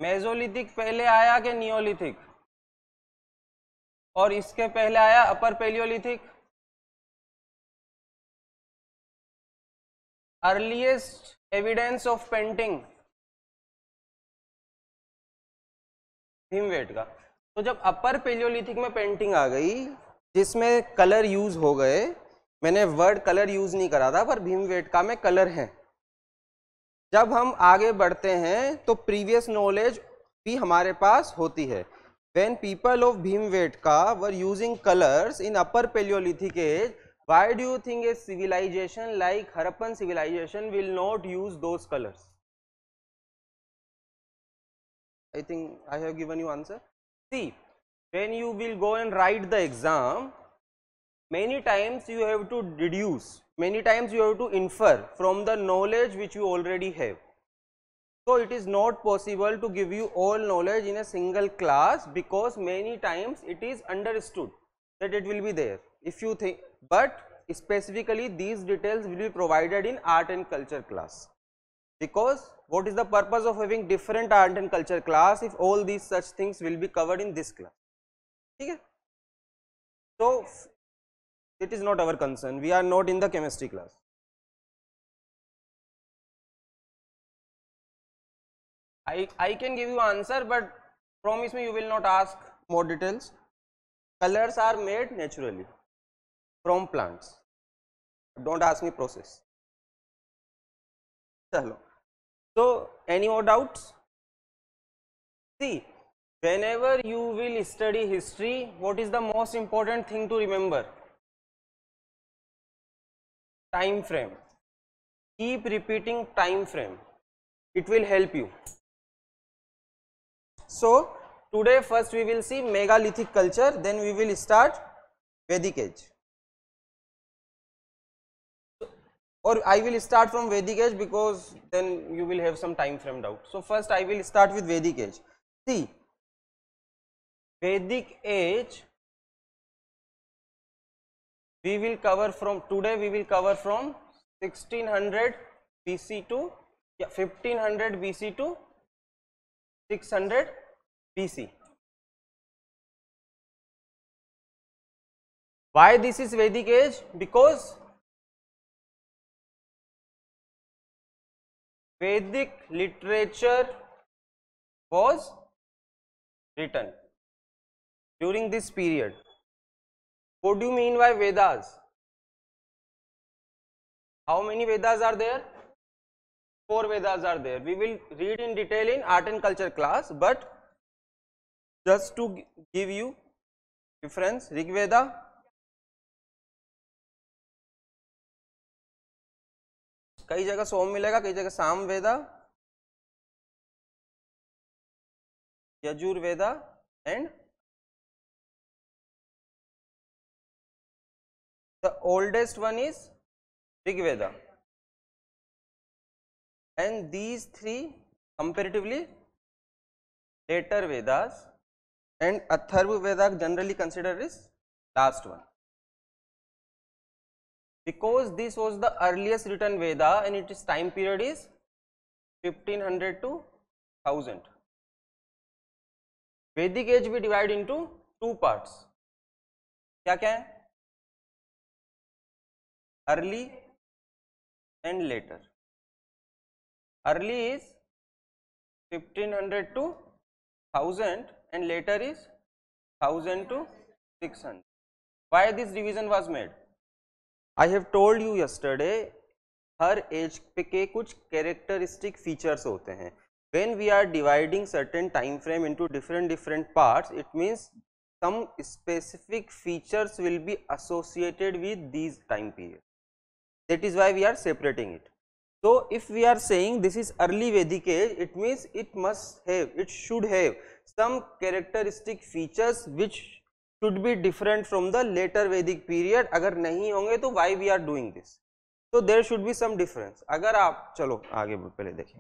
Mesolithic पहले आया कि नियोलिथिक? और इसके पहले आया upper Palaeolithic? Earliest evidence of painting Bhimbetka का। तो जब अपर पैलियोलिथिक में पेंटिंग आ गई जिसमें कलर यूज हो गए, मैंने वर्ड कलर यूज नहीं करा था पर भीमवेटका में कलर है। जब हम आगे बढ़ते हैं तो प्रीवियस नॉलेज भी हमारे पास होती है। When people of Bhimbetka were using colors in upper Paleolithic age, why do you think a civilization like Harappan civilization will not use those colors? I think I have given you answer. See, when you will go and write the exam, many times you have to deduce, many times you have to infer from the knowledge which you already have. So it is not possible to give you all knowledge in a single class, because many times it is understood that it will be there if you think, but specifically these details will be provided in art and culture class, because what is the purpose of having different art and culture class if all these such things will be covered in this class? Okay? So it is not our concern, we are not in the chemistry class. I can give you answer, but promise me you will not ask more details. Colors are made naturally from plants. Don't ask me process. So any more doubts? See, whenever you will study history, what is the most important thing to remember? Time frame. Keep repeating time frame. It will help you. So today first we will see megalithic culture, then we will start Vedic age. Or I will start from Vedic age because then you will have some time frame doubt. So first I will start with Vedic age. See, Vedic age we will cover from today, we will cover from 1600 BC to 1500 BC to 600 BC. Why this is Vedic age? Because Vedic literature was written during this period. What do you mean by Vedas? How many Vedas are there? 4 Vedas are there. We will read in detail in art and culture class, but just to give you difference, Rig Veda, कई जगह सोम मिलेगा, कई जगह साम वेदा, Yajurveda and the oldest one is Rig Veda, and these 3 comparatively later Vedas, and Atharva Veda generally considered is last one, because this was the earliest written Veda and its time period is 1500 to 1000. Vedic age we divide into 2 parts. क्या क्या है? Early and later. Early is 1500 to 1000 and later is 1000 to 600. Why this division was made? I have told you yesterday, हर age के कुछ characteristic features होते हैं. When we are dividing certain time frame into different parts, it means some specific features will be associated with these time periods. That is why we are separating it. So if we are saying this is early Vedic age, it means it should have some characteristic features which should be different from the later Vedic period. अगर नहीं होंगे तो why we are doing this? So there should be some difference. अगर आप चलो आगे पहले देखें,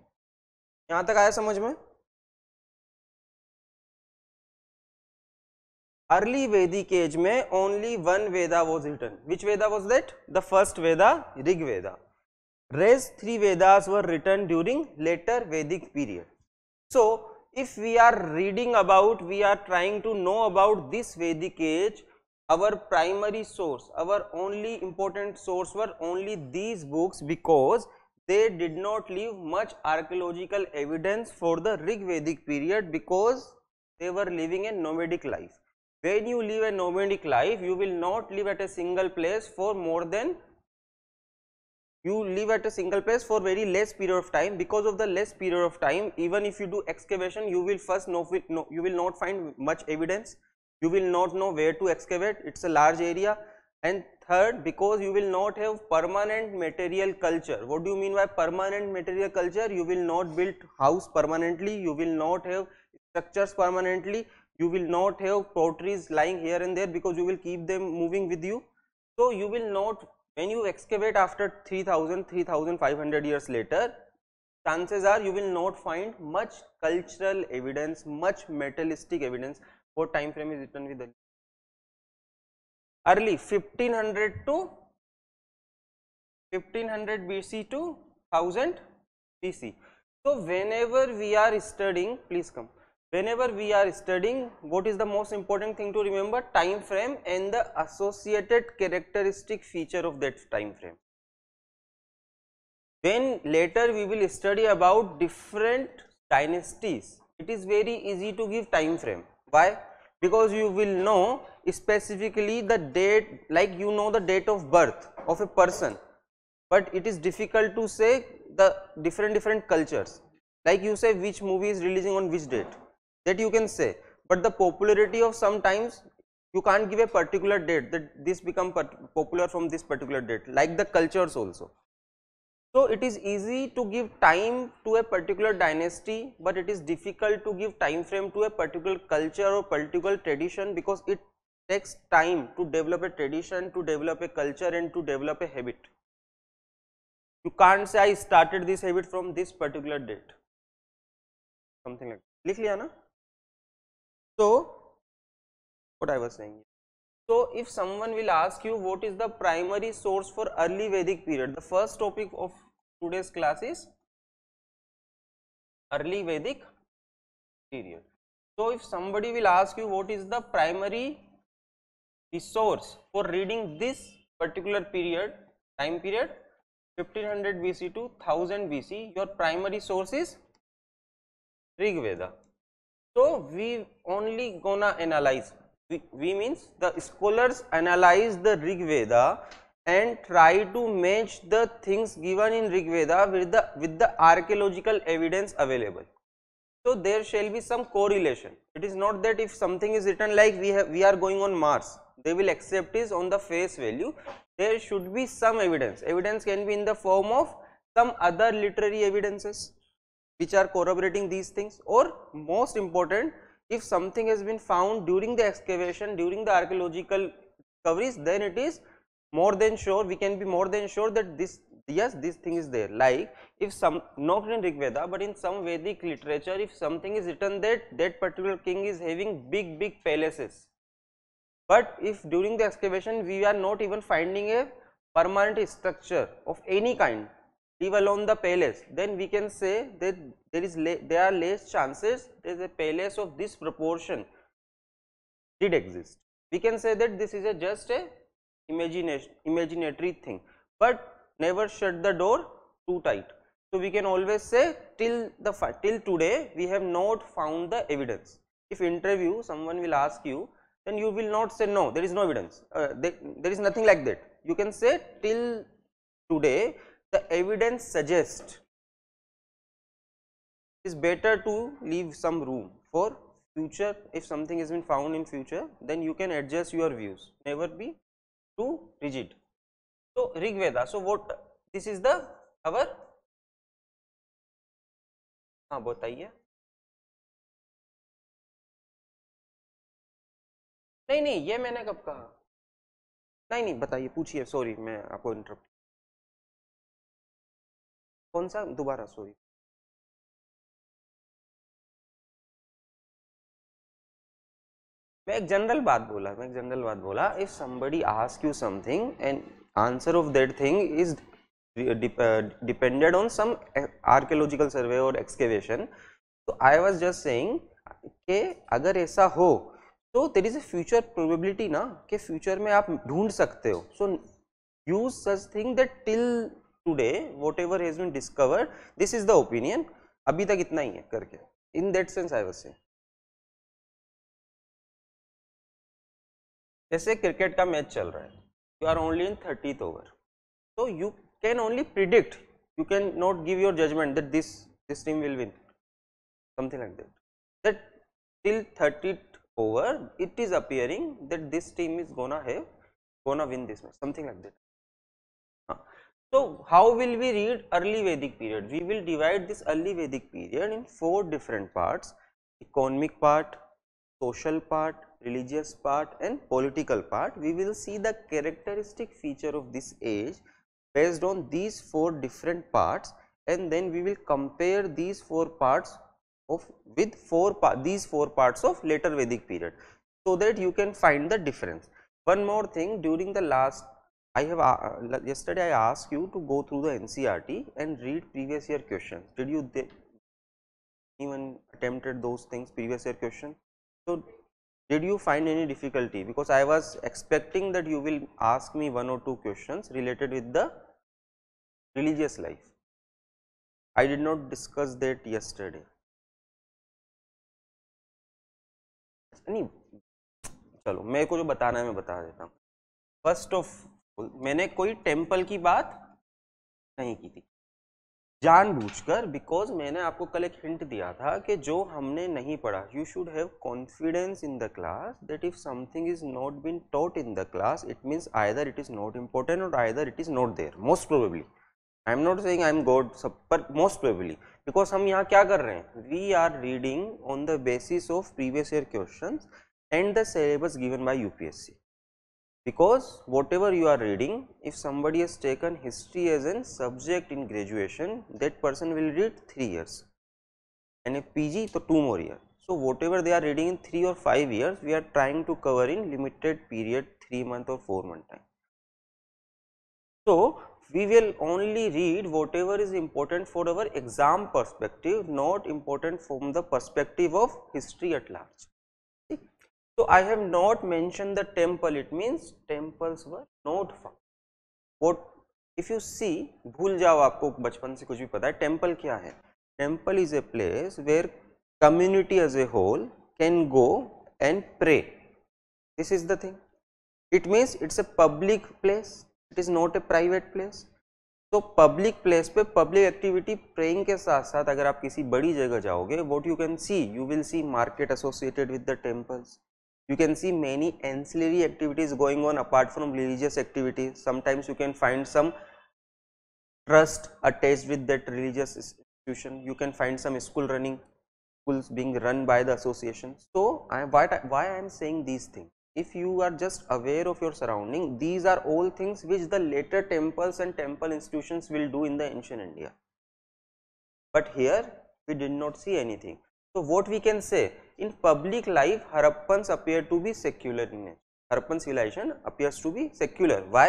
यहाँ तक आया समझ में? Early Vedic age में only one Veda was written. Which Veda was that? The first Veda, Rig Veda. Rest 3 Vedas were written during later Vedic period. So if we are reading about, we are trying to know about this Vedic age, our primary source, our only important source were only these books, because they did not leave much archaeological evidence for the Rig Vedic period, because they were living a nomadic life. When you live a nomadic life, you will not live at a single place for more than, you live at a single place for very less period of time. Because of the less period of time, even if you do excavation, you will first you will not find much evidence, you will not know where to excavate, it's a large area. And third, because you will not have permanent material culture. What do you mean by permanent material culture? You will not build house permanently, you will not have structures permanently, you will not have potteries lying here and there, because you will keep them moving with you. So you will not, when you excavate after 3500 years later, chances are you will not find much cultural evidence, much metallistic evidence. What time frame is written with early 1500 to 1500 BC to 1000 BC. So whenever we are studying, please come, whenever we are studying, what is the most important thing to remember? Time frame and the associated characteristic feature of that time frame. When later we will study about different dynasties, it is very easy to give time frame. Why? Because you will know specifically the date, like you know the date of birth of a person, but it is difficult to say the different cultures. Like you say which movie is releasing on which date, that you can say, but the popularity of sometimes you can't give a particular date that this become popular from this particular date, like the cultures also. So it is easy to give time to a particular dynasty, but it is difficult to give time frame to a particular culture or particular tradition, because it takes time to develop a tradition, to develop a culture, and to develop a habit. You can't say I started this habit from this particular date, something like that. Likh liya na? So what I was saying. So if someone will ask you what is the primary source for early Vedic period, the first topic of today's class is early Vedic period. So if somebody will ask you what is the primary resource for reading this particular period, time period 1500 BC to 1000 BC, your primary source is Rig Veda. So we only gonna analyze, we means the scholars analyze the Rig Veda and try to match the things given in Rig Veda with the archaeological evidence available. So there shall be some correlation. It is not that if something is written like we are going on Mars, they will accept is on the face value. There should be some evidence. Evidence can be in the form of some other literary evidences which are corroborating these things, or most important, if something has been found during the excavation, during the archaeological discoveries, then it is more than sure, we can be more than sure that this, yes, this thing is there. Like if some, not in Rig Veda, but in some Vedic literature, if something is written that that particular king is having big palaces, but if during the excavation we are not even finding a permanent structure of any kind, leave alone the palace, then we can say that there are less chances there is a palace of this proportion did exist. We can say that this is just a imaginatory thing, but never shut the door too tight. So we can always say till today we have not found the evidence. If interview someone will ask you, then you will not say no, there is no evidence, there is nothing like that. You can say till today the evidence suggests. It is better to leave some room for future. If something has been found in future, then you can adjust your views, never be too rigid. So Rig Veda, so what, this is the our, हाँ बताइए. नहीं ये मैंने कब कहा, नहीं बताइए, पूछिए, सॉरी मैं आपको इंटरप्ट, कौन सा दोबारा, सॉरी. मैं एक जनरल बात बोला, if somebody asks you something and answer of that thing is depended on some archaeological survey or excavation, So I was just saying कि अगर ऐसा हो तो there is a future probability ना कि future में आप ढूंढ सकते हो. So use such thing that till today whatever has been discovered, this is the opinion, अभी तक इतना ही है करके. In that sense I was saying. जैसे क्रिकेट का मैच चल रहा है, you are only in 30th over, so you can only predict, you can not give your judgment that this team will win, something like that. That till 30th over it is appearing that this team is gonna win this match, something like that. So how will we read early Vedic period? We will divide this early Vedic period in 4 different parts: economic part, social part, religious part and political part. We will see the characteristic feature of this age based on these 4 different parts, and then we will compare these 4 parts of with these 4 parts of later Vedic period, so that you can find the difference. One more thing, during the last yesterday I asked you to go through the NCERT and read previous year questions. Did you even attempted those things, previous year question? So did you find any difficulty? Because I was expecting that you will ask me 1 or 2 questions related with the religious life. I did not discuss that yesterday. नहीं, चलो मेरे को जो बताना है मैं बता देता हूँ. फर्स्ट ऑफ ऑल मैंने कोई टेम्पल की बात नहीं की थी जानबूझकर, बिकॉज मैंने आपको कल एक हिंट दिया था कि जो हमने नहीं पढ़ा, you should have confidence in the class that if something is not been taught in the class, it means either it is not important और either it is not there. Most probably, I am not saying I am God सब, पर most probably, because हम यहाँ क्या कर रहे हैं, we are reading on the basis of previous year question and the syllabus given by UPSC. Because whatever you are reading, if somebody has taken history as a subject in graduation, that person will read 3 years, and if PG to 2 more years. So whatever they are reading in 3 or 5 years, we are trying to cover in limited period, 3 month or 4 month time. So we will only read whatever is important for our exam perspective, not important from the perspective of history at large. So I have not mentioned the temple, it means temples were not found. What if you see, भूल जाओ, आपको बचपन से कुछ भी पता है, temple क्या है? Temple is a place where community as a whole can go and pray. This is the thing. It means it's a public place, it is not a private place. तो पब्लिक प्लेस पे public activity praying के साथ साथ अगर आप किसी बड़ी जगह जाओगे, what you can see, you will see market associated with the temples. You can see many ancillary activities going on apart from religious activities. Sometimes you can find some trust attached with that religious institution. You can find some schools being run by the association. So why I am saying these things, if you are just aware of your surrounding, these are all things which the later temples and temple institutions will do in the ancient India. But here we did not see anything. So what we can say, in public life Harappans appear to be secular in nature. Harappan civilization appears to be secular. Why?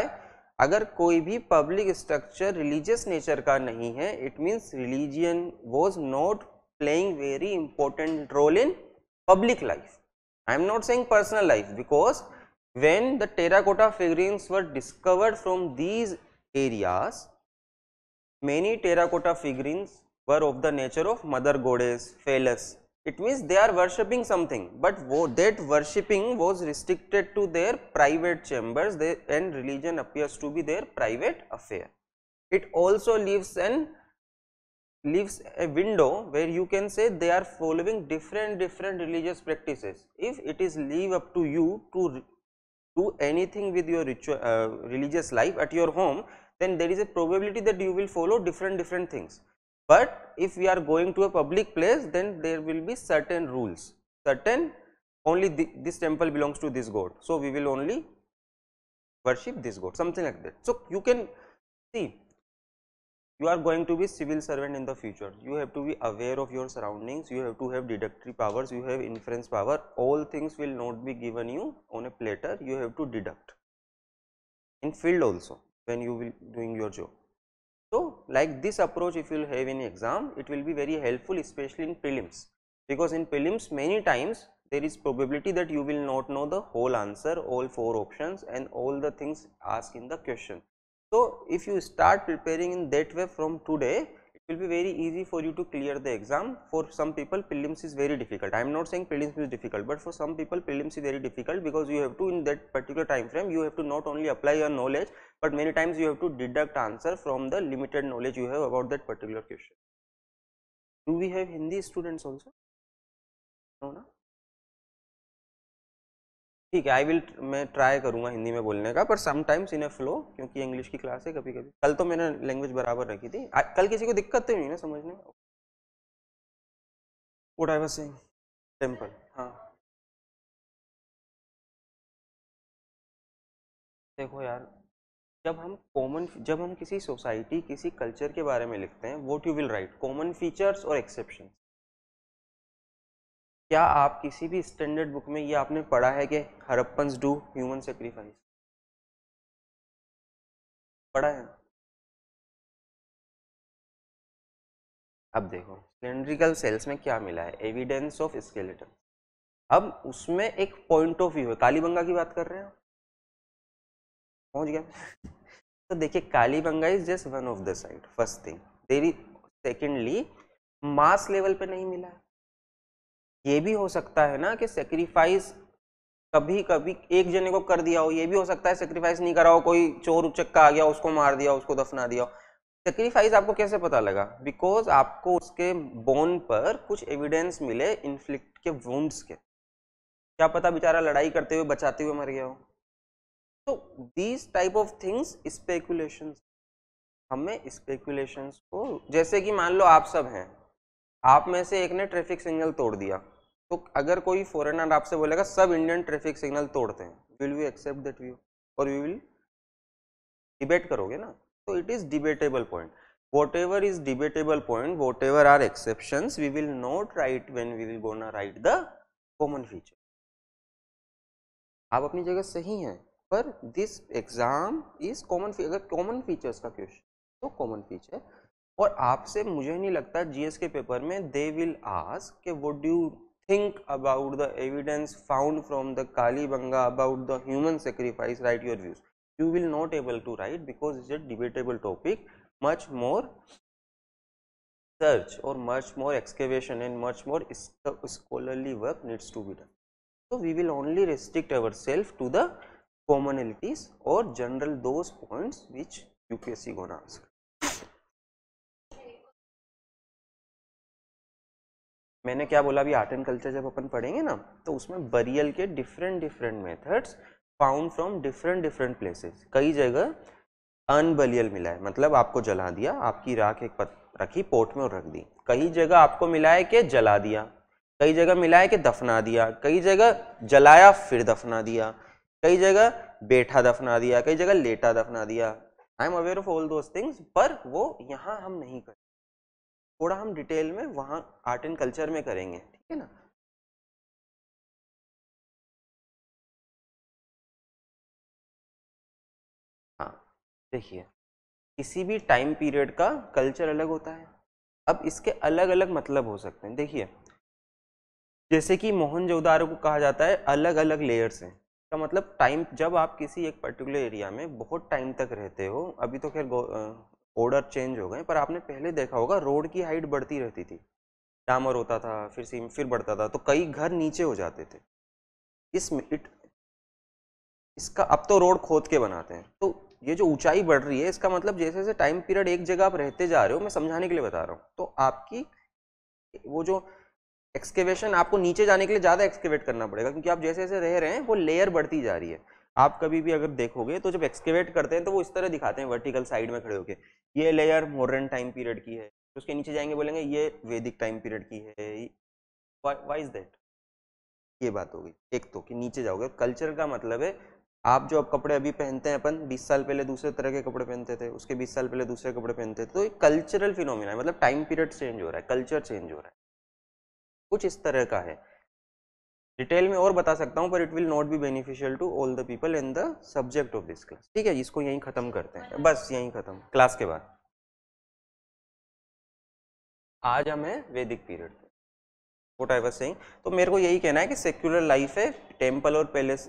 अगर कोई भी public structure religious nature का नहीं है, it means religion was not playing very important role in public life. I am not saying personal life, because when the terracotta figurines were discovered from these areas, many terracotta figurines were of the nature of mother goddess, phallus. It means they are worshipping something, but that worshipping was restricted to their private chambers, and religion appears to be their private affair. It also leaves a window where you can say they are following different religious practices. If it is leave up to you to do anything with your religious life at your home, then there is a probability that you will follow different things. But if we are going to a public place, then there will be certain rules, certain only this temple belongs to this god, so we will only worship this god, something like that. So you can see, you are going to be civil servant in the future, you have to be aware of your surroundings, you have to have deductive powers, you have inference power. All things will not be given you on a platter, you have to deduct in field also when you will doing your job. So like this approach if you will have in exam, it will be very helpful especially in prelims, because in prelims many times there is probability that you will not know the whole answer, all 4 options and all the things asked in the question. So if you start preparing in that way from today, it will be very easy for you to clear the exam. For some people prelims is very difficult. I am not saying prelims is difficult, but for some people prelims is very difficult, because you have to in that particular time frame you have to not only apply your knowledge, but many times you have to deduct answer from the limited knowledge you have about that particular question. Do we have Hindi students also? No ना? ठीक है, मैं try करूंगा हिंदी में बोलने का, पर sometimes in a flow, क्योंकि इंग्लिश की क्लास है कभी कभी। कल तो मैंने लैंग्वेज बराबर रखी थी। कल किसी को दिक्कत तो नहीं ना समझने में? What I was saying, temple, हाँ देखो यार, जब हम किसी सोसाइटी किसी कल्चर के बारे में लिखते हैं, what you will write, common features और एक्सेप्शन। क्या आप किसी भी स्टैंडर्ड बुक में ये आपने पढ़ा है कि हड़प्पन्स डू ह्यूमन सेक्रीफाइस? पढ़ा है? अब देखो सिलेंड्रिकल सेल्स में क्या मिला है, एविडेंस ऑफ स्केलेटन। अब उसमें एक पॉइंट ऑफ व्यू है, कालीबंगा की बात कर रहे हैं, पहुंच गया। तो देखिए Kalibanga is just one of the site, first thing. There is secondly mass level पे नहीं मिला है। ये भी हो सकता है ना कि सेक्रीफाइस कभी कभी एक जने को कर दिया हो, ये भी हो सकता है सेक्रीफाइस नहीं करा हो, कोई चोर उचक्का आ गया उसको मार दिया, उसको दफना दिया हो। सेक्रीफाइस आपको कैसे पता लगा? बिकॉज आपको उसके बोन पर कुछ एविडेंस मिले इन्फ्लिक्ट के वुंड्स के। क्या पता बेचारा लड़ाई करते हुए बचाते हुए मर गया हो। तो these type of things speculations, हमें स्पेकुलेशंस को, जैसे कि मान लो आप सब हैं, आप में से एक ने ट्रैफिक सिग्नल तोड़ दिया, तो अगर कोई फॉरेनर आपसे बोलेगा सब इंडियन ट्रैफिक सिग्नल तोड़ते हैं, will you accept that view और यू विल डिबेट करोगे ना? तो it is debatable point. whatever is debatable point, whatever are exceptions, we will not write when we will gonna write the common feature. आप अपनी जगह सही हैं, पर दिस एग्जाम इज कॉमन। अगर कॉमन फीचर्स का क्वेश्चन तो कॉमन फीचर, और आपसे मुझे नहीं लगता जीएस के पेपर में दे विल आस्क कि what do you think about the evidence found from the Kalibanga about the human sacrifice, write your views. You will not able to write because it's a debatable topic, much more search or much more excavation and much more scholarly work needs to be done. So we will only restrict ourselves to the commonalities or general those points which UPSC gonna ask. मैंने क्या बोला अभी, art and culture जब अपन पढ़ेंगे ना, तो उसमें burial के different methods found from different places. कई जगह अनबरियल मिला है, मतलब आपको जला दिया, आपकी राख एक रखी पोट में और रख दी। कई जगह आपको मिला है कि जला दिया, कई जगह मिला है कि दफना दिया, कई जगह जलाया फिर दफना दिया, कई जगह बैठा दफना दिया, कई जगह लेटा दफना दिया। I am aware of all those things, पर वो यहाँ हम नहीं करें, थोड़ा हम डिटेल में वहाँ आर्ट एंड कल्चर में करेंगे, ठीक है ना? हाँ देखिए, किसी भी टाइम पीरियड का कल्चर अलग होता है। अब इसके अलग अलग मतलब हो सकते हैं। देखिए जैसे कि मोहनजोदारो को कहा जाता है अलग अलग लेयर्स हैं, का मतलब टाइम, जब आप किसी एक पर्टिकुलर एरिया में बहुत टाइम तक रहते हो, अभी तो खैर ऑर्डर चेंज हो गए, पर आपने पहले देखा होगा रोड की हाइट बढ़ती रहती थी, डामर होता था, फिर बढ़ता था, तो कई घर नीचे हो जाते थे। इसका अब तो रोड खोद के बनाते हैं, तो ये जो ऊंचाई बढ़ रही है, इसका मतलब जैसे जैसे टाइम पीरियड एक जगह आप रहते जा रहे हो, मैं समझाने के लिए बता रहा हूँ, तो आपकी वो जो एक्सकेवेशन, आपको नीचे जाने के लिए ज़्यादा एक्सकेवेट करना पड़ेगा, क्योंकि आप जैसे जैसे रह रहे हैं वो लेयर बढ़ती जा रही है। आप कभी भी अगर देखोगे तो जब एक्सकेवेट करते हैं तो वो इस तरह दिखाते हैं वर्टिकल साइड में खड़े होके, ये लेयर मॉडर्न टाइम पीरियड की है, उसके नीचे जाएंगे बोलेंगे ये वैदिक टाइम पीरियड की है। Why is that? ये बात होगी एक तो, कि नीचे जाओगे। कल्चर का मतलब है आप जो अब कपड़े अभी पहनते हैं, अपन 20 साल पहले दूसरे तरह के कपड़े पहनते थे, उसके 20 साल पहले दूसरे कपड़े पहनते थे, तो एक कल्चरल फिनोमिना है, मतलब टाइम पीरियड चेंज हो रहा है, कल्चर चेंज हो रहा है, कुछ इस तरह का है। डिटेल में और बता सकता हूँ, पर it will not be beneficial to all the people in the subject of this class. ठीक है, इसको यहीं खत्म करते हैं, बस यहीं खत्म, क्लास के बाद। आज हमें वैदिक पीरियड पे, व्हाट आई वाज सेइंग। तो मेरे को यही कहना है कि सेक्युलर लाइफ है, टेम्पल और पैलेस,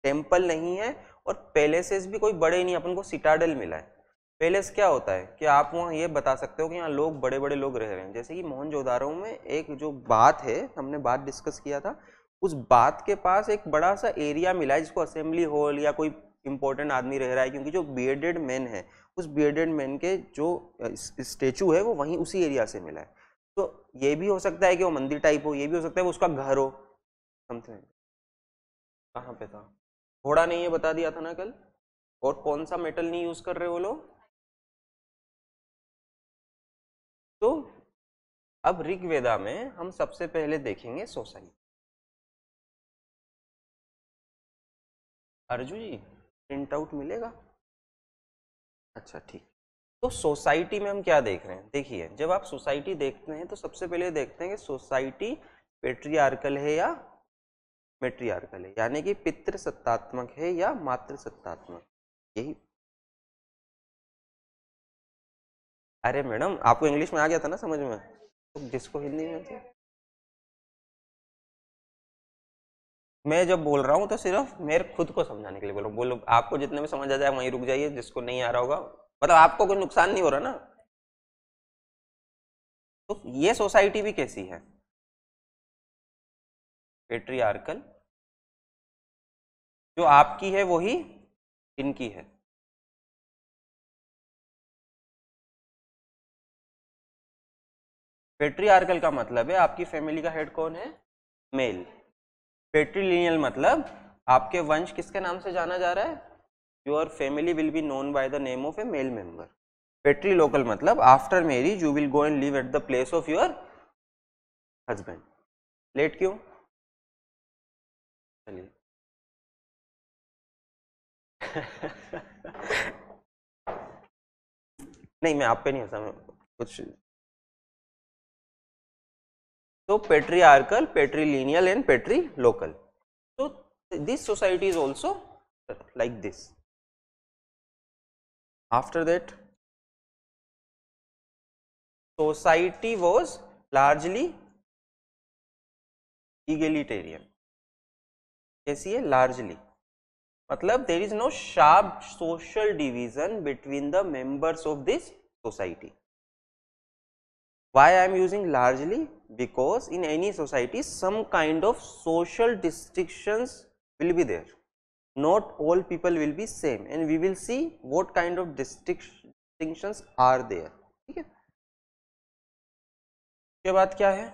टेम्पल नहीं है और पैलेसेस भी कोई बड़े नहीं, अपन को सिटाडेल मिला है। पैलेस क्या होता है कि आप वहाँ ये बता सकते हो कि यहाँ लोग बड़े बड़े लोग रह रहे हैं, जैसे कि मोहनजोदारो में एक जो बात है, हमने बात डिस्कस किया था, उस बात के पास एक बड़ा सा एरिया मिला है जिसको असेंबली हॉल, या कोई इंपॉर्टेंट आदमी रह रहा है, क्योंकि जो बियर्डेड मैन है, उस बियर्डेड मैन के जो स्टेचू है वो वहीं उसी एरिया से मिला है। तो ये भी हो सकता है कि वो मंदिर टाइप हो, ये भी हो सकता है वो उसका घर हो, समथिंग। कहाँ पे था? घोड़ा नहीं, ये बता दिया था ना कल। और कौन सा मेटल नहीं यूज कर रहे वो लोग? तो अब ऋग्वेदा में हम सबसे पहले देखेंगे सोसाइटी। अर्जु जी प्रिंट आउट मिलेगा? अच्छा ठीक। तो सोसाइटी में हम क्या देख रहे हैं, देखिए जब आप सोसाइटी देखते हैं तो सबसे पहले देखते हैं कि सोसाइटी पेट्रियार्कल है या मेट्रियार्कल है, यानी कि पितृ सत्तात्मक है या मातृ सत्तात्मक। यही। अरे मैडम आपको इंग्लिश में आ गया था ना समझ में, तो जिसको हिंदी में था। मैं जब बोल रहा हूँ तो सिर्फ मेरे खुद को समझाने के लिए बोल रहा हूँ, बोलो आपको जितने में समझ आ जाए वहीं रुक जाइए, जिसको नहीं आ रहा होगा, मतलब आपको कोई नुकसान नहीं हो रहा ना। तो ये सोसाइटी भी कैसी है? पेट्रियार्कल, जो आपकी है वही इनकी है। पेट्रियार्कल का मतलब है आपकी फैमिली का हेड कौन है? मेल। पेट्रीलिनियल मतलब आपके वंश किसके नाम से जाना जा रहा है? Your family will be known by the name of a male member. Patrilocal मतलब after marriage you will go and live at the place of your husband. Late क्यों? चलिए नहीं मैं आप पे नहीं हंसा, मैं कुछ। तो patriarchal, patrilineal and patrilocal. So this society is also like this. After that, society was largely egalitarian. कैसी है? largely मतलब there is no sharp social division between the members of this society. Why I am using largely? Because in any society some kind of social distinctions will be there. Not all people will be same, and we will see what kind of distinctions are there. ठीक है। उसके बाद क्या है?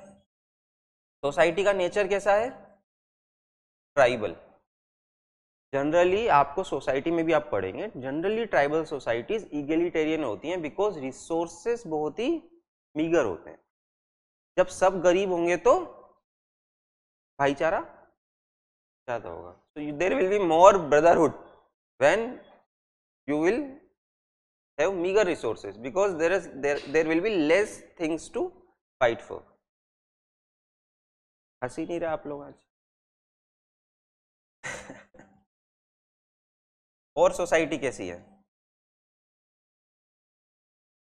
Society का nature कैसा है? Tribal. Generally आपको सोसाइटी में भी आप पढ़ेंगे, जनरली ट्राइबल सोसाइटीज इगेलिटेरियन होती हैं बिकॉज रिसोर्सेस बहुत ही मीगर होते हैं। जब सब गरीब होंगे तो भाईचारा ज्यादा होगा, so there will be more brotherhood when you will have meager resources because there will be less things to fight for. हंसी नहीं रहे आप लोग आज? और सोसाइटी कैसी है?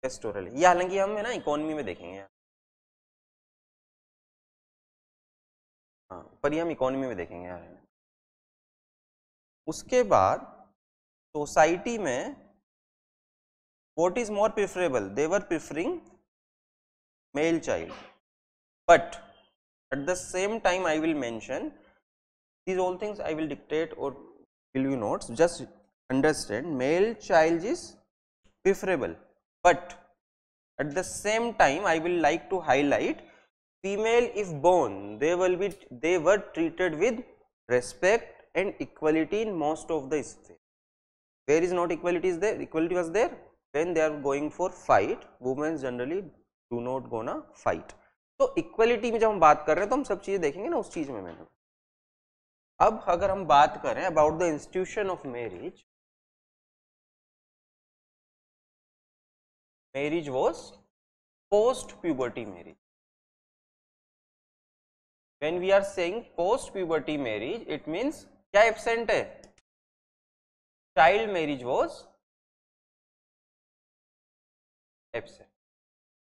पेस्टोरल। ये हालांकि हम है ना इकोनॉमी में देखेंगे, हाँ पर ये हम इकोनॉमी में देखेंगे यार। उसके बाद सोसाइटी में what is more preferable, they were preferring male child, but at the same time I will mention these all things I will dictate or give you notes, just understand male child is preferable, but at the same time I will like to highlight female if born they were treated with respect and equality in most of the sphere. Where is not equality is there? Equality was there when they are going for fight, women generally do not gonna fight. तो equality में जब हम बात कर रहे हैं तो हम सब चीजें देखेंगे ना उस चीज में। मैंने अब अगर हम बात करें about the institution of marriage, marriage was post puberty marriage. When we are saying post puberty marriage it means क्या एब्सेंट है? Child marriage was absent.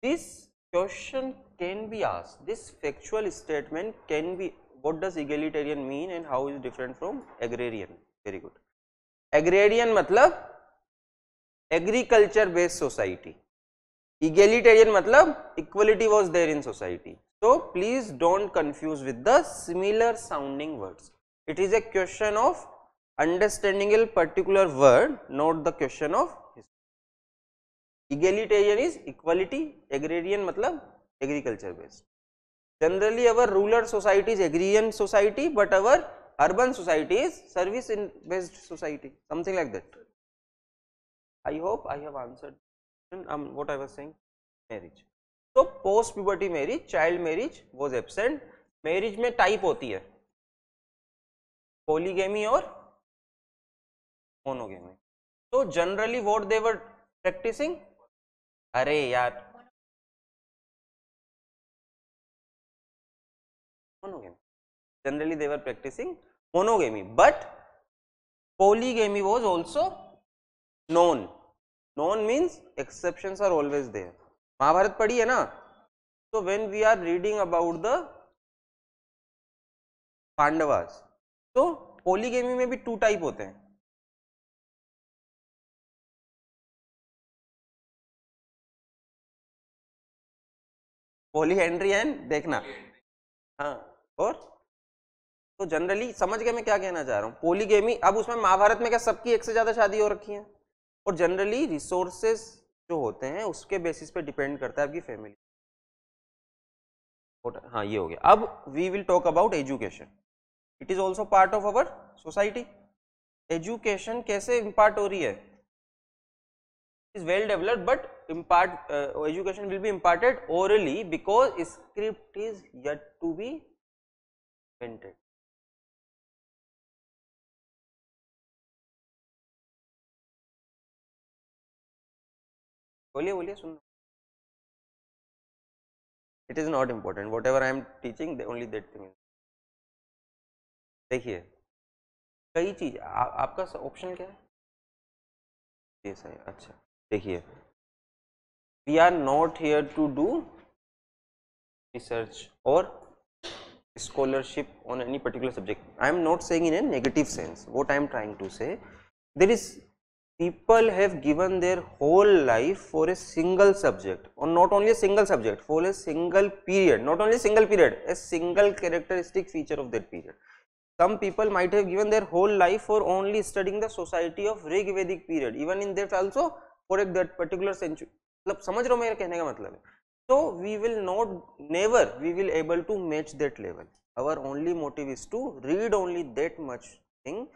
This question can be asked. This factual statement can be, what does egalitarian mean and how is it different from agrarian? Very good. Agrarian मतलब agriculture based society. Egalitarian matlab equality was there in society. So please don't confuse with the similar sounding words. It is a question of understanding a particular word, not the question of history. Egalitarian is equality, agrarian matlab agriculture based. Generally our rural society is agrarian society, but our urban society is service based society, something like that. I hope I have answered what I was saying. Marriage. So post puberty marriage, child marriage was absent. Marriage में type होती है polygamy और monogamy. So generally what they were practicing, अरे यार monogamy. Generally they were practicing monogamy, but polygamy was also known. Known means exceptions are always there. Mahabharat पढ़ी है ना, so when we are reading about the Pandavas, तो polygamy में भी 2 type होते हैं. पॉलीहेंड्री एंड देखना, हाँ, और तो जनरली समझ गए मैं क्या कहना चाह रहा हूँ. पॉलीगेमी, अब उसमें महाभारत में क्या सबकी एक से ज्यादा शादी हो रखी है, और जनरली रिसोर्सेस जो होते हैं उसके बेसिस पे डिपेंड करता है आपकी फैमिली. हाँ ये हो गया. अब we will talk about education. It is also part of our society. Education कैसे इम्पार्ट हो रही है, is well developed, but education will be imparted orally because script is yet to be invented. बोलिए बोलिए सुन. It is not important. Whatever I am teaching, only that thing. देखिए कई चीज आपका ऑप्शन क्या है, ये सही. अच्छा देखिए, we are not here to do research or scholarship on any particular subject. I am not saying in a negative sense. What I am trying to say, there is people have given their whole life for a single subject, or not only a single subject, for a single period. Not only a single period, a single characteristic feature of that period. Some people might have given their whole life for only studying the society of Rig Vedic period. Even in that also for that particular century. मतलब समझ रहे हो मेरे कहने का मतलब है. So we will not, never we will able to match that level. Our only motive is to read only that much thing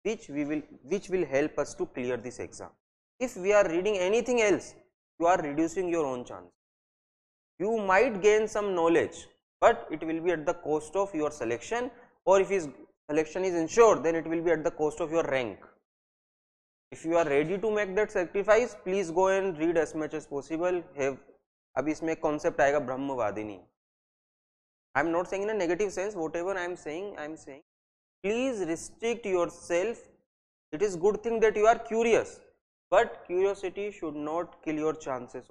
which will help us to clear this exam. If we are reading anything else, you are reducing your own chance. You might gain some knowledge, but it will be at the cost of your selection, or if his selection is ensured, then it will be at the cost of your rank. If you are ready to make that sacrifice, please go and read as much as possible. Have अब इसमें concept आएगा ब्रह्मवादिनी. I am not saying in a negative sense. Whatever I am saying. Please restrict yourself. It is good thing that you are curious, but curiosity should not kill your chances.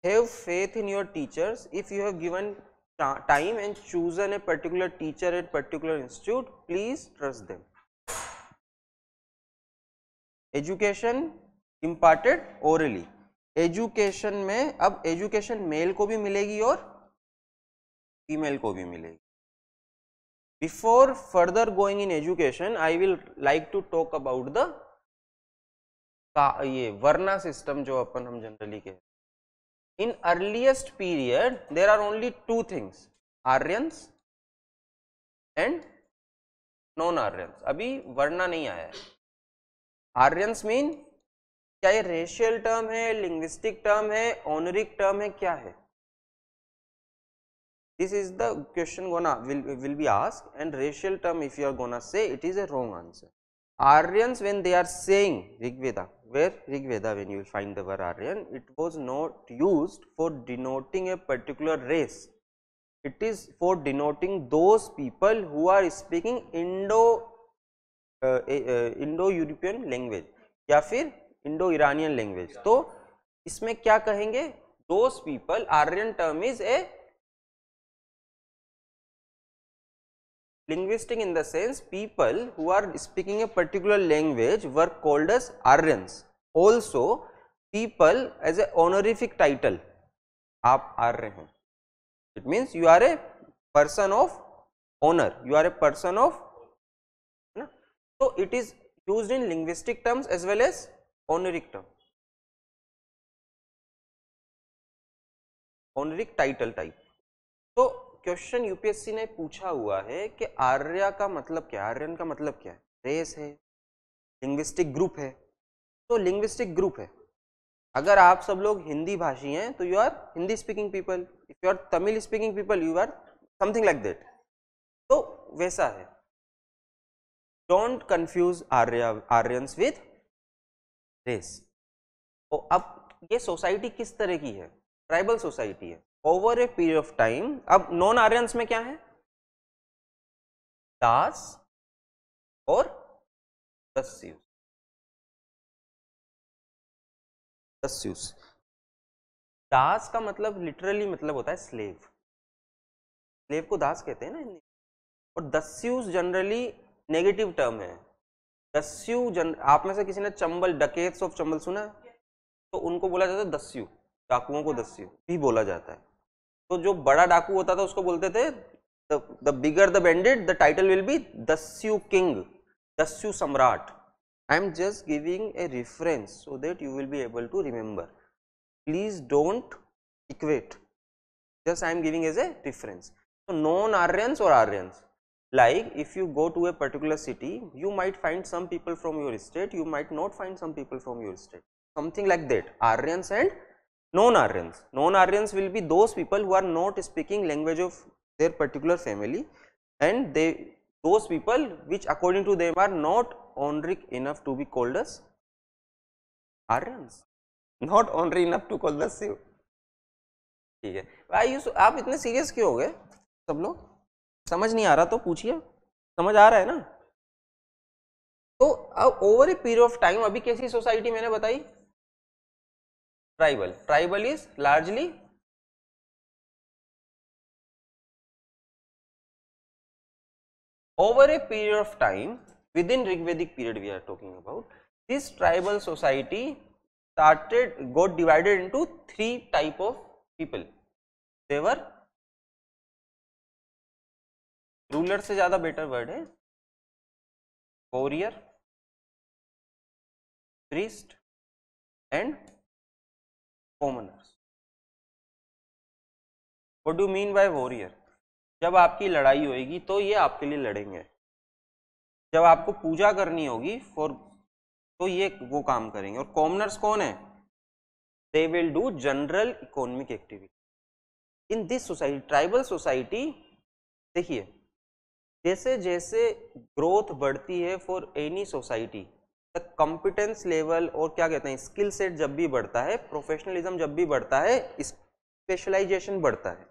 Have faith in your teachers. If you have given time and chosen a particular teacher at particular institute, please trust them. Education imparted orally. Education में अब education mail को भी मिलेगी और female को भी मिलेगी. Before further going in education, I will like to talk about the ये वर्ना सिस्टम जो अपन हम जनरली कहते हैं. In earliest period there are only 2 things, Aryans and non Aryans. अभी वर्ना नहीं आया है. आर्यंस मीन क्या ये रेशियल टर्म है, लिंग्विस्टिक टर्म है, ऑनरिक टर्म है, क्या है? This is the question gonna will be asked, and racial term if you are gonna say, it is a wrong answer. Aryans, when they are saying Rigveda, where Rigveda, when you will find the word Aryan, it was not used for denoting a particular race. It is for denoting those people who are speaking Indo-European language या फिर Indo-Iranian language. तो इसमें क्या कहेंगे, those people, Aryan term is a linguistic in the sense people who are speaking a particular language were called as Aryans. Also people as a honorific title, आप आर्य हैं, it means you are a person of honor, you are a person of, ना, so it is used in linguistic terms as well as honorific term, honorific title type. तो question UPSC ने पूछा हुआ है कि आर्य का मतलब क्या है, आर्यन का मतलब क्या है, रेस है, लिंग्विस्टिक ग्रुप है, तो लिंग्विस्टिक ग्रुप है, अगर आप सब लोग हिंदी भाषी हैं तो you are Hindi speaking people, if you are Tamil speaking people you are something like that, तो वैसा है, don't confuse Aryans with race. तो अब ये सोसाइटी किस तरह की है, ट्राइबल सोसाइटी है, over a period of time. अब नॉन आर्यंस में क्या है, दास और दस्युस, दस्युस, दास का मतलब लिटरली मतलब होता है स्लेव, स्लेव को दास कहते हैं ना हिंदी, और दस्युस जनरली नेगेटिव टर्म है, दस्यु आप में से किसी ने चंबल, डकेट्स ऑफ चंबल सुना है, तो उनको बोला जाता है दस्यु, डाकुओं को दस्यु भी बोला जाता है। तो जो बड़ा डाकू होता था उसको बोलते थे the bigger the bandit the title will be dasyu king, dasyu samrat. I am just giving a reference so that you will be able to remember, please don't equate, just I am giving as a reference. So non-Aryans or Aryans, like if you go to a particular city, you might find some people from your state, you might not find some people from your state, something like that. Aryans and non-Aryans. Non-Aryans will be those people who are not speaking language of their particular family, and those people which according to them are not honorific enough to be called as Aryans, not honorific enough to call the Siv. ठीक है भाई, आप इतने serious क्यों हो गए सब लोग, समझ नहीं आ रहा तो पूछिए, समझ आ रहा है ना। तो अब over a period of time, अभी कैसी सोसाइटी मैंने बताई, tribal, tribal is largely over a period of time within Rigvedic period we are talking about, this tribal society started got divided into three type of people. They were, ruler से ज्यादा better word है, warrior, priest and commoners. What do mean by warrior, जब आपकी लड़ाई होगी तो ये आपके लिए लड़ेंगे, जब आपको पूजा करनी होगी फॉर, तो ये वो काम करेंगे। और कॉमनर्स कौन है, they will do general economic activity in this society, tribal society. देखिए जैसे जैसे ग्रोथ बढ़ती है for any society, the competence level और क्या कहते हैं स्किल सेट जब भी बढ़ता है, प्रोफेशनलिज्म जब भी बढ़ता है, स्पेशलाइजेशन बढ़ता है।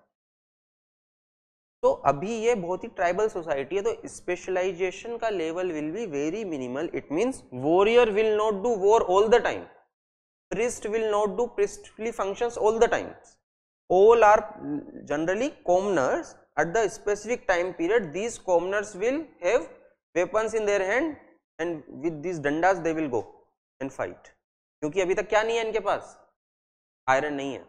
तो अभी ये बहुत ही ट्राइबल सोसाइटी है, तो स्पेशलाइजेशन का level will be very minimal. It means warrior will not do war all the time, priest will not do priestly functions all the time, all are generally commoners at the specific time period. These commoners will have weapons in their hand and with these dandas they will go and fight, क्योंकि अभी तक क्या नहीं है इनके पास, iron नहीं है।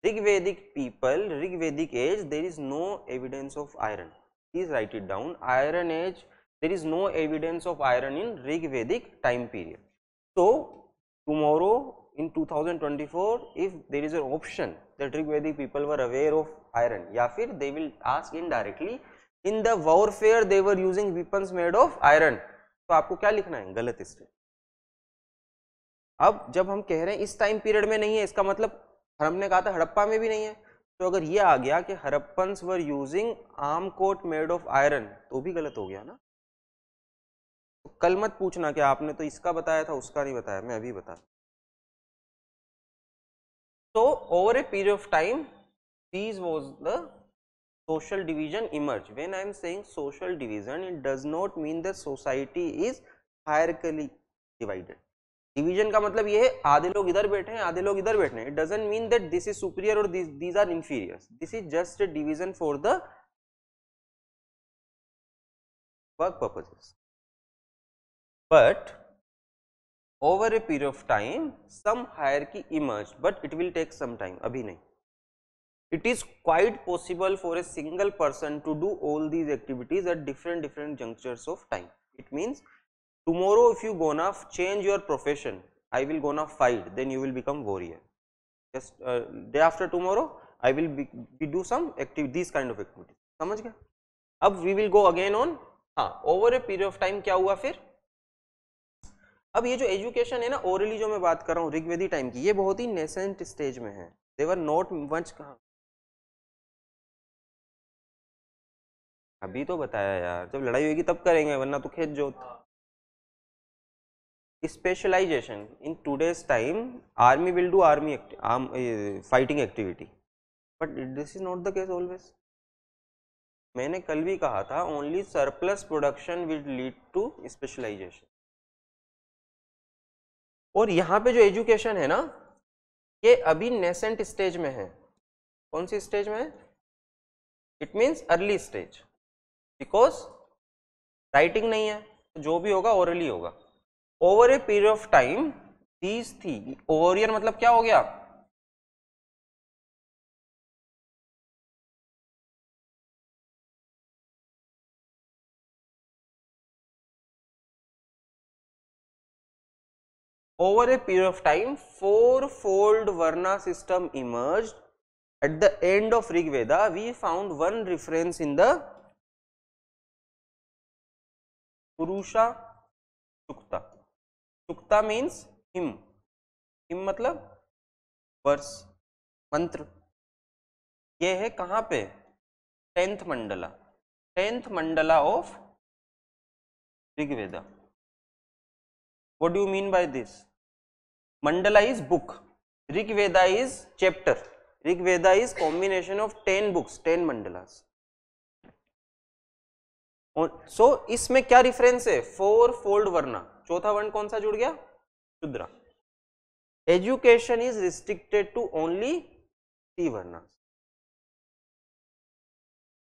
Rigvedic people, Rigvedic age, there is no evidence of iron, please write it down, iron age, there is no evidence of iron in Rigvedic time period. So tomorrow in 2024 if there is an option that Rigvedic people were aware of iron, या फिर they will ask indirectly in the warfare they were using weapons made of iron, तो आपको क्या लिखना है, गलत state. अब जब हम कह रहे हैं इस टाइम पीरियड में नहीं है, इसका मतलब हमने कहा था हड़प्पा में भी नहीं है, तो अगर ये आ गया कि Harappans were using arm coat made of iron, तो भी गलत हो गया ना। तो कल मत पूछना कि आपने तो इसका बताया था उसका नहीं बताया, मैं अभी बता। So over a period of time, these was the social division emerge. When I am saying social division, it does not mean that society is hierarchically divided. Division का मतलब ये है आधे लोग इधर बैठे हैं आधे लोग इधर बैठे हैं. It doesn't mean that this is superior और these are inferior. This is just a division for the work purposes. But over a period of time some hierarchy emerged, but it will take some time. अभी नहीं. It is quite possible for a single person to do all these activities at different junctures of time. It means tomorrow if you gonna change your profession, I will gonna fight, then you will become warrior. Just day after tomorrow I will be do some these kind of activities. समझ गया? अब we will go again on. हाँ, over a period of time क्या हुआ फिर? अब ये जो एजुकेशन है ना ओरली जो मैं बात कर रहा हूँ ऋग्वेदी टाइम की, ये बहुत ही नेसेंट स्टेज में है. दे वर नॉट मच. कहाँ अभी तो बताया यार, जब लड़ाई होगी तब करेंगे, वरना तो खेत जोत. Specialisation in today's time, army will do army fighting activity, but this is not the case always. मैंने कल भी कहा था only surplus production will lead to specialisation. और यहाँ पे जो एजुकेशन है ना ये अभी नेसेंट स्टेज में है. कौन सी स्टेज में है? It means early stage, because writing नहीं है, तो जो भी होगा ओरली होगा. Over a period of time these थी. ओवरियर मतलब क्या हो गया? Over a period of time, four-fold Varna system emerged. At the end of Rig Veda, we found one reference in the Purusha Sukta. Sukta means hymn. Hymn मतलब verse, मंत्र. ये है कहाँ पे? 10th Mandla. 10th Mandla of Rig Veda. What do you mean by this? Mandala is book, Rig Veda is chapter. Rig Veda is combination of 10 books, 10 mandalas. So इसमें क्या reference है? Four fold varna. चौथा वर्ण कौन सा जुड़ गया? Shudra. Education is restricted to only 3 varna.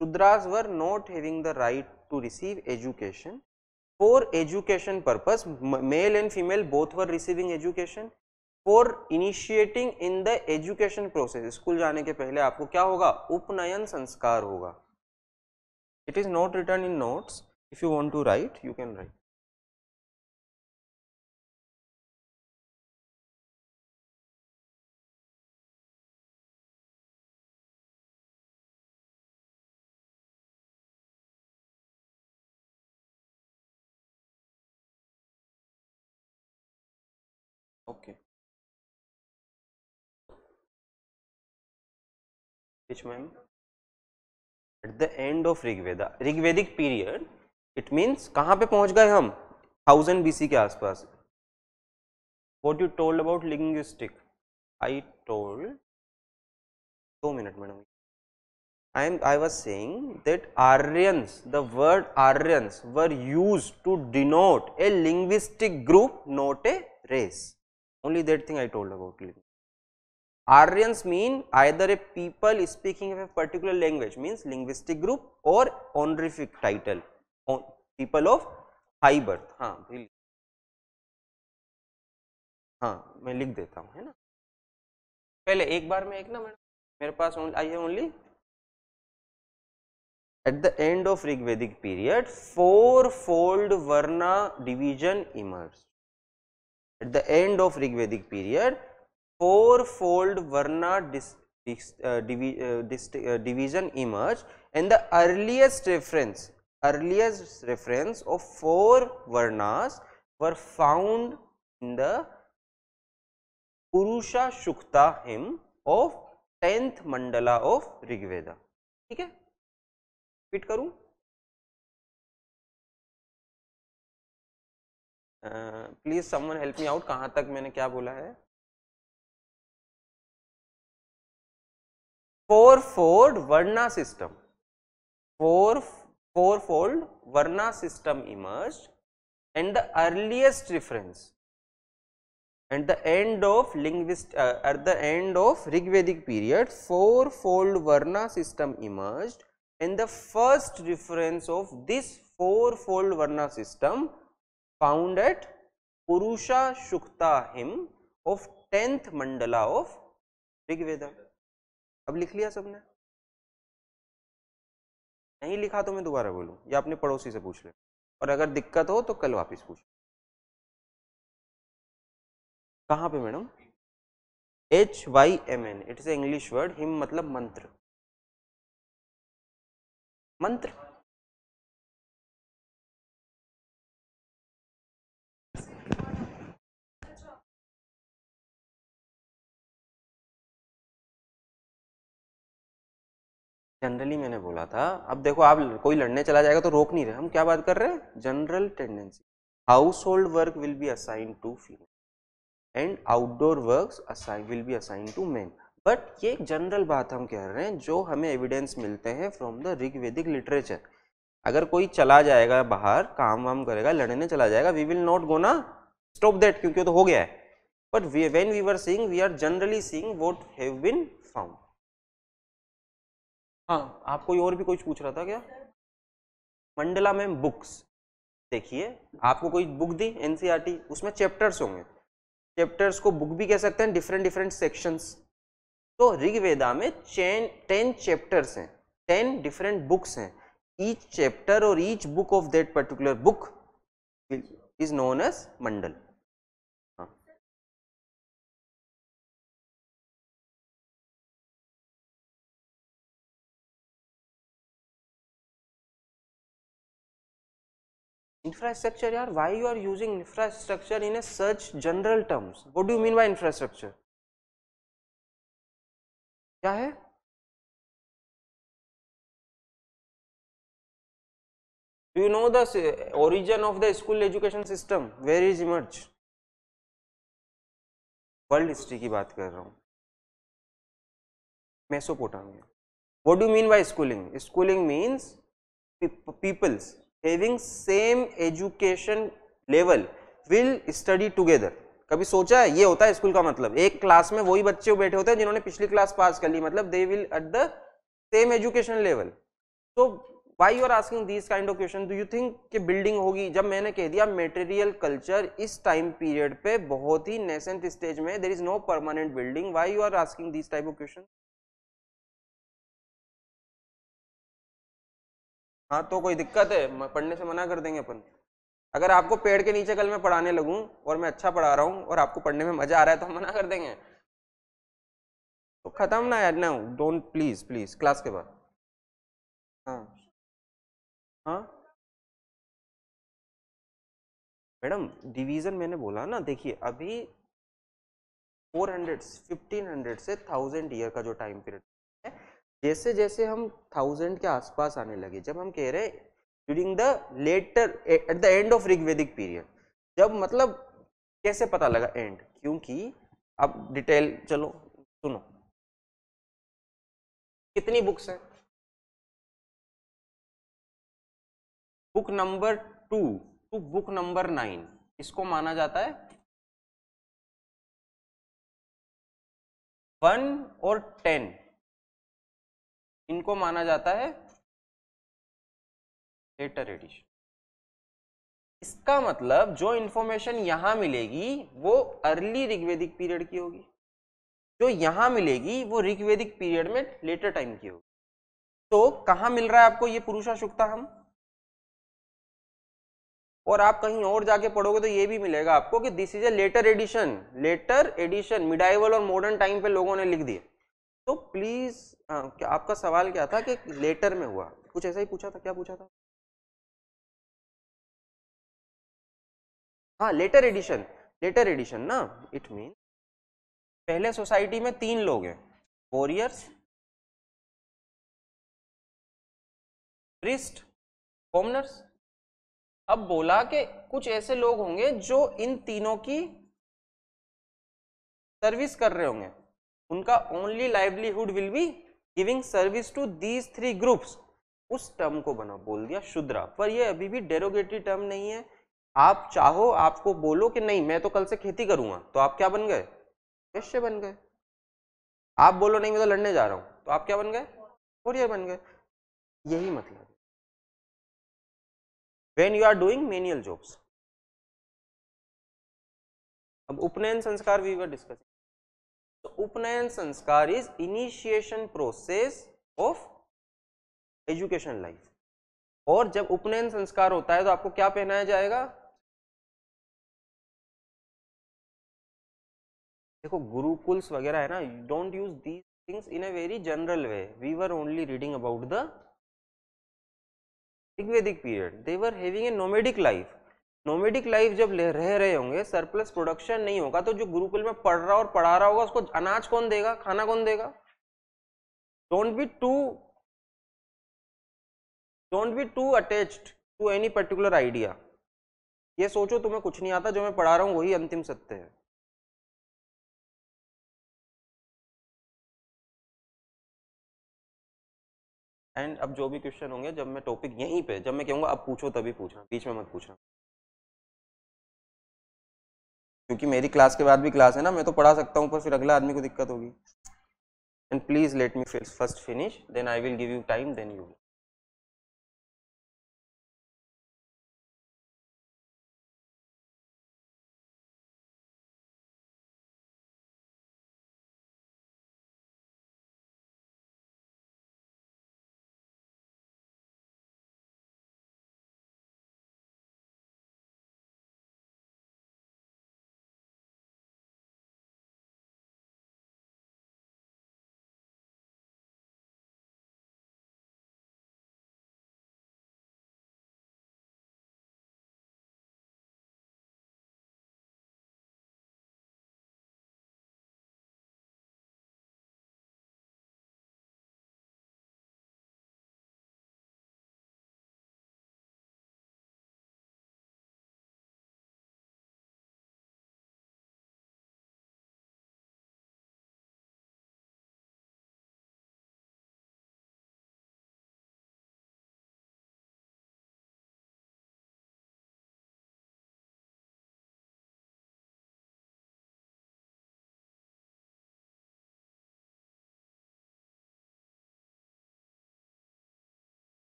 Shudras were not having the right to receive education. For education purpose, male and female both were receiving education. For initiating in the education process, school जाने के पहले आपको क्या होगा? उपनयन संस्कार होगा. It is not written in notes. If you want to write, you can write. Okay. Which ma'am? At the end of Rig Veda, Rigvedic period, it means कहाँ पे पहुँच गए हम? 1000 BC के आसपास. What you told about linguistic? I told 2 minutes, madam. I was saying that Aryans, the word Aryans were used to denote a linguistic group, not a race. Only that thing I told about. Aryans mean either a people speaking of a particular language, means linguistic group, or honorific title, people of high birth. हाँ हाँ मैं लिख देता हूँ, है ना. पहले एक बार में एक ना मैडम, मेरे पास आई है only. At the end of Rigvedic period, four-fold Varna division emerged. At the end of Rigvedic period, four-fold Varna division emerged, and the earliest reference of 4 Varnas were found in the Purusha Shukta hymn of 10th Mandala of Rigveda. ठीक है, repeat करूं? Please someone help me out. कहां तक मैंने क्या बोला है? four-fold Varna system. Four-fold Varna system emerged, and the earliest reference At the end of Rigvedic period, four-fold Varna system emerged, and the first reference of this four-fold Varna system found at Purusha Shukta hymn of 10th mandala of Rigveda. अब लिख लिया सबने? नहीं लिखा तो मैं दोबारा बोलूं या अपने पड़ोसी से पूछ ले, और अगर दिक्कत हो तो कल वापस पूछ। कहाँ पे madam? HYMN, it is English word. Him मतलब मंत्र, मंत्र। जनरली मैंने बोला था। अब देखो, आप कोई लड़ने चला जाएगा तो रोक नहीं रहे, हम क्या बात कर रहे हैं? General tendency. Household work will be assign to female and outdoor works will be assign to men. But ये एक जनरल बात हम कह रहे हैं जो हमें एविडेंस मिलते हैं फ्रॉम द ऋग्वेदिक लिटरेचर। अगर कोई चला जाएगा बाहर, काम वाम करेगा, लड़ने चला जाएगा, वी विल नॉट गो ना स्टॉप दैट, क्योंकि तो हो गया है। But when we were seeing, we are generally seeing what have been found. हाँ, आप कोई और भी कुछ पूछ रहा था क्या? मंडला में बुक्स देखिए, आपको कोई बुक दी एनसीईआरटी, उसमें चैप्टर्स होंगे। चैप्टर्स को बुक भी कह सकते हैं, डिफरेंट डिफरेंट सेक्शंस। तो ऋग्वेदा में 10 चैप्टर्स हैं, 10 डिफरेंट बुक्स हैं। ईच चैप्टर और each book of that particular book is known as mandal. Infrastructure, यार, why you are using infrastructure in a such general terms? What do you mean by infrastructure? क्या है? Do you know the origin of the school education system? Where is emerged? World history की बात कर रहा हूँ। Mesopotamia. What do you mean by schooling? Schooling means peoples having same education level will study together. कभी सोचा है? ये होता है स्कूल का मतलब। एक क्लास में वही बच्चे बैठे होते हैं जिन्होंने पिछली क्लास पास कर ली, मतलब they will at the same education level. So why you are asking these kind of question? Do you think कि बिल्डिंग होगी? जब मैंने कह दिया मेटेरियल कल्चर इस टाइम पीरियड पे बहुत ही नेसेंट स्टेज में, there is no permanent building. Why you are asking these type of question? हाँ, तो कोई दिक्कत है? पढ़ने से मना कर देंगे अपन? अगर आपको पेड़ के नीचे कल मैं पढ़ाने लगूं और मैं अच्छा पढ़ा रहा हूं और आपको पढ़ने में मजा आ रहा है तो हम मना कर देंगे? तो खत्म ना यार, ना डोंट, प्लीज प्लीज, क्लास के बाद। हाँ हाँ मैडम, डिवीजन मैंने बोला ना, देखिए अभी 400 1500 से 1000 ईयर का जो टाइम पीरियड है, जैसे जैसे हम 1000 के आसपास आने लगे, जब हम कह रहे during the later at the end of Rigvedic period, जब मतलब कैसे पता लगा एंड? क्योंकि अब डिटेल चलो सुनो, कितनी बुक्स हैं? Book number 2 to book number 9 इसको माना जाता है 1 और 10, इनको माना जाता है लेटर एडिशन। इसका मतलब जो इंफॉर्मेशन यहां मिलेगी वो अर्ली ऋग्वेदिक पीरियड की होगी, जो यहां मिलेगी वो ऋग्वेदिक पीरियड में लेटर टाइम की होगी। तो कहां मिल रहा है आपको ये पुरुषा शुक्ता हम? और आप कहीं और जाके पढ़ोगे तो ये भी मिलेगा आपको कि this is a later edition. Later edition medieval और मॉडर्न टाइम पे लोगों ने लिख दिए। तो प्लीज, क्या आपका सवाल क्या था कि लेटर में हुआ? कुछ ऐसा ही पूछा था, क्या पूछा था? हाँ, लेटर एडिशन। लेटर एडिशन ना, इट मीन पहले सोसाइटी में 3 लोग हैं, वॉरियर्स, प्रीस्ट, कॉमनर्स। अब बोला कि कुछ ऐसे लोग होंगे जो इन तीनों की सर्विस कर रहे होंगे, उनका only livelihood will be giving service to these 3 groups. उस टर्म को बना बोल दिया शूद्रा, पर ये अभी भी डेरोगेटरी टर्म नहीं है। आप चाहो, आपको बोलो कि नहीं मैं तो कल से खेती करूंगा, तो आप क्या बन गए? वैश्य बन गए। आप बोलो नहीं मैं तो लड़ने जा रहा हूं, तो आप क्या बन गए? वॉरियर बन गए। यही मतलब है when you are doing menial jobs. अब upanayan sanskar we were discussing. तो upanayan sanskar is initiation process of education life. और जब उपनयन संस्कार होता है तो आपको क्या पहनाया जाएगा? देखो गुरुकुल्स वगैरह है ना, don't use these things in a very general way. We were only reading about the Rigvedic period. They were having a nomadic life. Nomadic life जब रह रहे होंगे, सरप्लस प्रोडक्शन नहीं होगा, तो जो गुरुकुल में पढ़ रहा और पढ़ा रहा होगा उसको अनाज कौन देगा, खाना कौन देगा? Don't be too attached to any particular idea. ये सोचो तुम्हें कुछ नहीं आता, जो मैं पढ़ा रहा हूं वही अंतिम सत्य है। एंड अब जो भी क्वेश्चन होंगे, जब मैं टॉपिक यहीं पे, जब मैं कहूंगा अब पूछो तभी पूछना, बीच में मत पूछना, क्योंकि मेरी क्लास के बाद भी क्लास है ना, मैं तो पढ़ा सकता हूँ पर फिर अगला आदमी को दिक्कत होगी। And please let me first finish, then I will give you time, then you.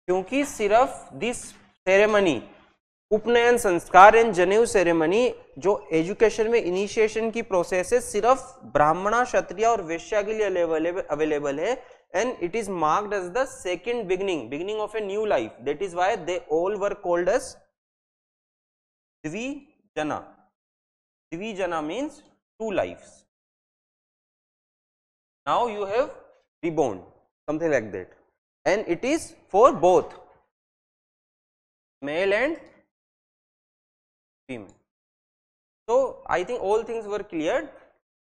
क्योंकि सिर्फ दिस सेरेमनी, उपनयन संस्कार एंड जनेऊ सेरेमनी, जो एजुकेशन में इनिशिएशन की प्रोसेस है, सिर्फ ब्राह्मणा, क्षत्रिय और वैश्य के लिए अवेलेबल है। And it is marked as the second beginning of a new life. That is why they all were called as dvijana. Dvijana means two lifes. Now you have reborn, something like that, and it is for both male and female. So I think all things were cleared.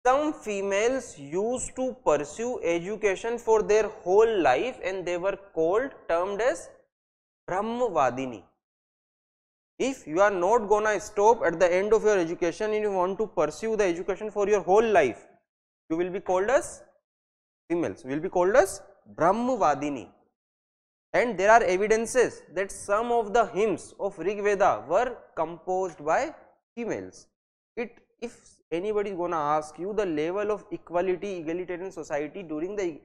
Some females used to pursue education for their whole life and they were termed as Brahmavadini. If you are not gonna stop at the end of your education and you want to pursue the education for your whole life, you will be called as females, will be called as Brahmavadini. And there are evidences that some of the hymns of Rig Veda were composed by females. If anybody is gonna ask you the level of egalitarian society during the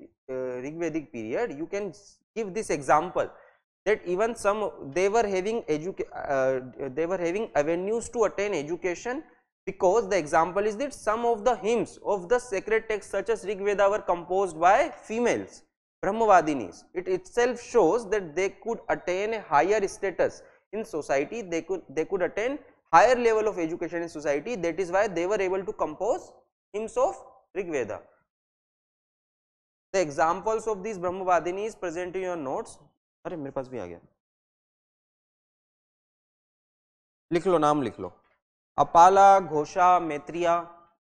Rig Vedic period, you can give this example that even they were having avenues to attain education, because the example is that some of the hymns of the sacred texts such as Rig Veda were composed by females, Brahmavadinis. It itself shows that they could attain a higher status in society, they could attain higher level of education in society. That is why they were able to compose hymns of Rig Veda. The examples of these Brahmavadinis present in your notes. अरे मेरे पास भी आ गया, लिख लो, नाम लिख लो। अपाला, घोषा, मैत्रिया,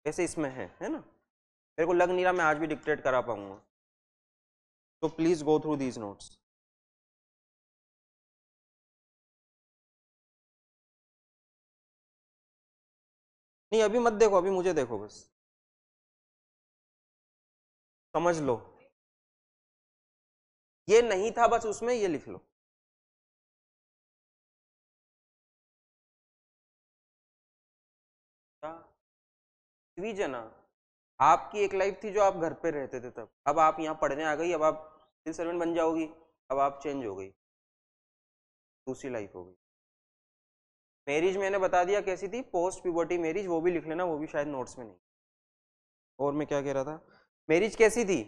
ऐसे इसमें है ना। मेरे को लग नहीं रहा मैं आज भी डिक्टेट करा पाऊंगा, तो please go through these notes. नहीं अभी मत देखो, अभी मुझे देखो बस, समझ लो। ये नहीं था बस उसमें, ये लिख लो। द्विजना, आपकी एक लाइफ थी जो आप घर पे रहते थे तब, अब आप यहाँ पढ़ने आ गई, अब आप सिविल सर्वेंट बन जाओगी, अब आप चेंज हो गई, दूसरी लाइफ हो गई। मैरिज मैंने बता दिया कैसी थी, पोस्ट प्यूबर्टी मैरिज, वो भी लिख लेना, वो भी शायद नोट्स में नहीं। और मैं क्या कह रहा था, मैरिज कैसी थी,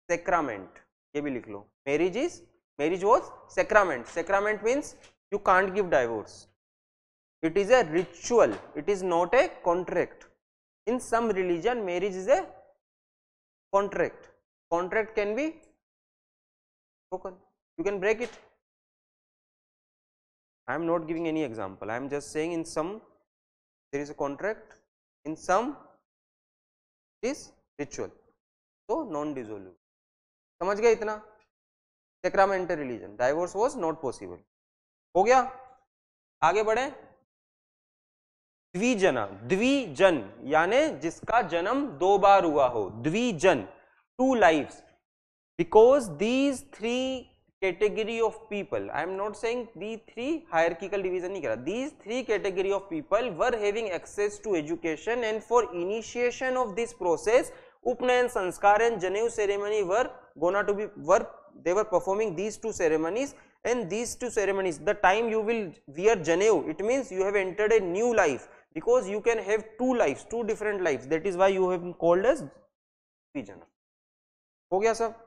सेक्रामेंट, ये भी लिख लो। Marriage was sacrament, sacrament means you can't give divorce, it is a ritual, it is not a contract. In some religion marriage is a contract, contract can be broken, you can break it. I am not giving any example, I am just saying in some there is a contract, in some it is ritual, so non dissoluble. समझ गए इतना? sacramental religion, divorce was not possible. हो गया, आगे बढ़े। द्विजना, द्विजन यानी जिसका जन्म दो बार हुआ हो, dvijan, two lifes, because these three category of people, I am not saying the three hierarchical division नहीं करा, these three category of people were having access to education and for initiation of this process upnayan sanskar and janev ceremony were gonna to be they were performing these two ceremonies, and these two ceremonies, the time you will wear janev, it means you have entered a new life, because you can have two lives, two different lives, that is why you have been called as द्विजना। हो गया सब?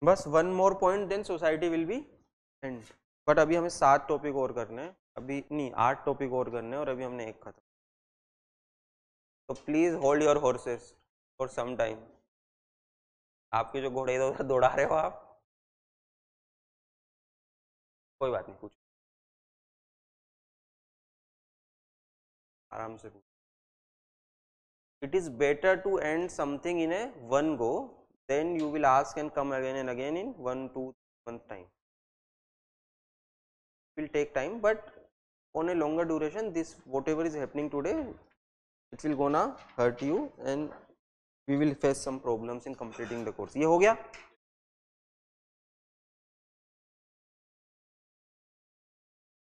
बस one more point, then society will be end. But अभी हमें 7 topic और करने हैं, अभी नहीं 8 टॉपिक और करने हैं, और अभी हमने एक खत्म। तो please hold your horses for some time. आपके जो घोड़े इधर उधर दौड़ा रहे हो आप, कोई बात नहीं, पूछो आराम से पूछो। It is better to end something in a one go, then you will ask and come again and again in 1-2 month time. Will take time, but on a longer duration, this whatever is happening today, it will gonna hurt you and we will face some problems in completing the course. ये हो गया?